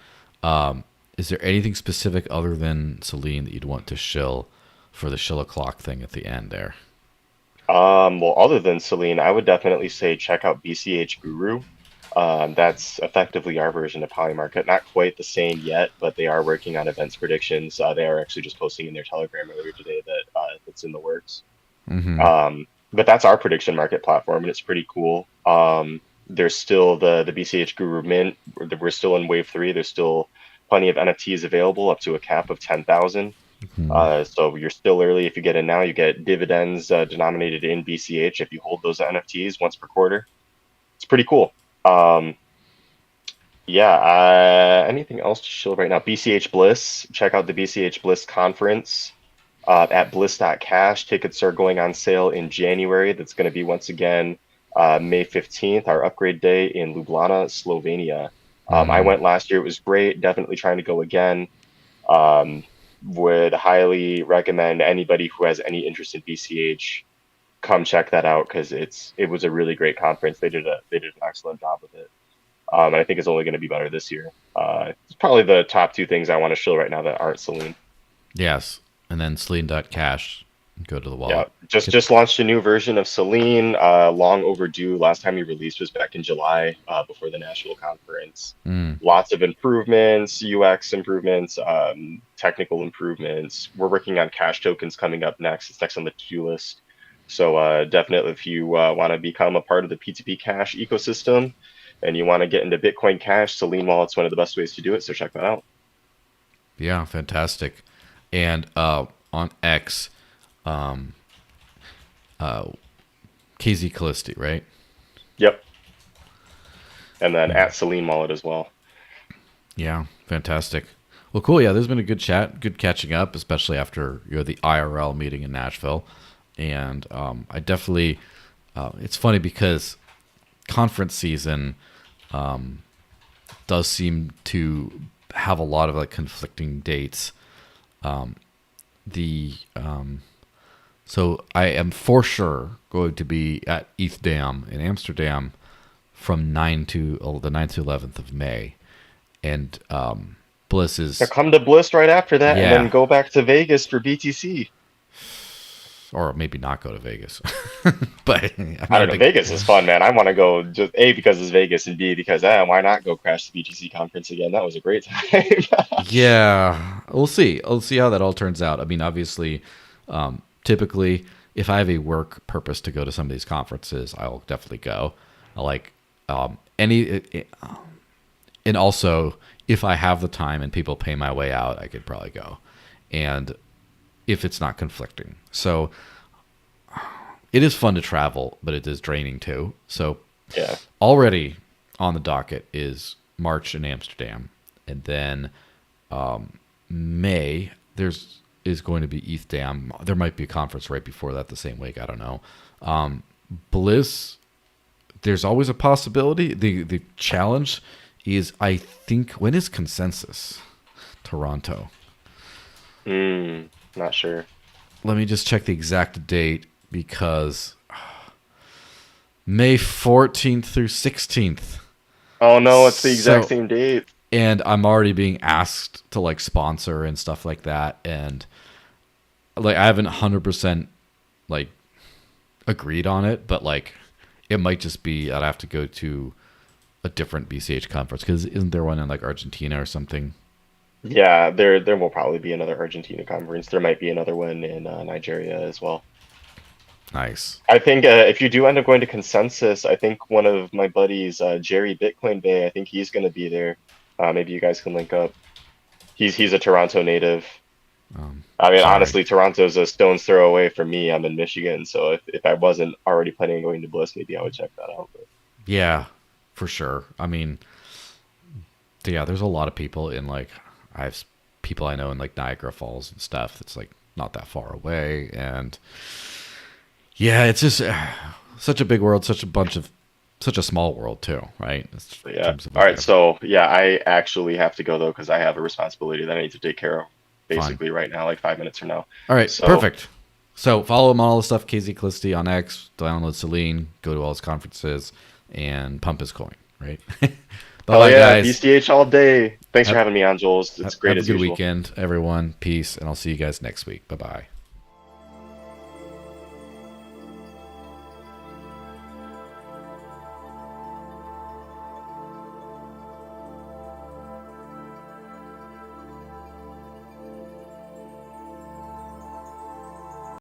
Is there anything specific other than Celine that you'd want to shill for the shill o'clock thing at the end there? Well, other than Celine, I would definitely say check out BCH Guru. That's effectively our version of Polymarket. Not quite the same yet, but they are working on events predictions. They are actually just posting in their Telegram earlier today that it's in the works. But that's our prediction market platform, and it's pretty cool. There's still the BCH Guru Mint. We're still in Wave 3. There's still plenty of NFTs available up to a cap of 10,000. So you're still early. If you get in now, you get dividends denominated in BCH if you hold those NFTs once per quarter. It's pretty cool. Anything else to show right now? BCH Bliss. Check out the BCH Bliss conference at bliss.cash. Tickets are going on sale in January. That's going to be once again May 15th, our upgrade day in Ljubljana, Slovenia. I went last year. It was great. Definitely trying to go again. Would highly recommend anybody who has any interest in BCH come check that out because it was a really great conference. They did an excellent job with it. And I think it's only going to be better this year. It's probably the top two things I want to show right now that aren't Selene. Yes. And then Selene.cash. Go to the Yeah, wallet. just launched a new version of Selene. Long overdue. Last time we released was back in July, before the national conference. Mm. Lots of improvements, UX improvements, technical improvements. We're working on cash tokens coming up next. It's next on the to-do list. So definitely, if you want to become a part of the P2P Cash ecosystem and you want to get into Bitcoin Cash, Selene Wallet's one of the best ways to do it. So check that out. Yeah, fantastic. And on X, KZ Kallisti, right? Yep. And then at Selene Wallet as well. Yeah, fantastic. Well, cool. Yeah, there's been a good chat, good catching up, especially after the IRL meeting in Nashville. And I definitely, it's funny because conference season does seem to have a lot of like conflicting dates. So I am for sure going to be at ETH Dam in Amsterdam from the 9th to 11th of May. And Bliss is... Now come to Bliss right after that, Yeah. and then go back to Vegas for BTC. Or maybe not go to Vegas. But I don't know. Vegas is fun, man. I want to go just A, because it's Vegas, and B, because why not go crash the BTC conference again? That was a great time. Yeah, we'll see. I'll see how that all turns out. I mean, obviously, typically, if I have a work purpose to go to some of these conferences, I'll definitely go. I like and also, if I have the time and people pay my way out, I could probably go. And if it's not conflicting. So it is fun to travel, but it is draining too. So Yeah. already on the docket is March in Amsterdam. And then May, is going to be ETH Dam. There might be a conference right before that the same week. I don't know. Bliss, there's always a possibility. The challenge is, I think, when is Consensus? Toronto. Not sure. Let me just check the exact date because May 14th through 16th. Oh no, it's the exact So- same date. And I'm already being asked to like sponsor and stuff like that. And like, I haven't 100% like agreed on it, but like it might just be I'd have to go to a different BCH conference because isn't there one in like Argentina or something? Yeah, there will probably be another Argentina conference. There might be another one in Nigeria as well. Nice. I think if you do end up going to Consensus, I think one of my buddies, Jerry Bitcoin Bay, I think he's going to be there. Maybe you guys can link up. He's a Toronto native. I mean, sorry. honestly, Toronto's a stone's throw away from me. I'm in Michigan, so if I wasn't already planning on going to Bliss, maybe I would check that out. But Yeah, for sure. I mean, yeah, there's a lot of people in like people I know in like Niagara Falls and stuff. That's like not that far away, and yeah, it's just such a big world, such a small world too, right? In yeah. terms of, All right. So yeah, I actually have to go though because I have a responsibility that I need to take care of basically right now, like 5 minutes from now. All right, So- perfect. So follow him on all the stuff, KZ Kallisti on X, download Selene, go to all his conferences, and pump his coin, right? Oh Bye, yeah, guys. BCH all day. Thanks for Have- having me on, Jules. It's great Have a as good usual. weekend, everyone. Peace, and I'll see you guys next week. Bye-bye.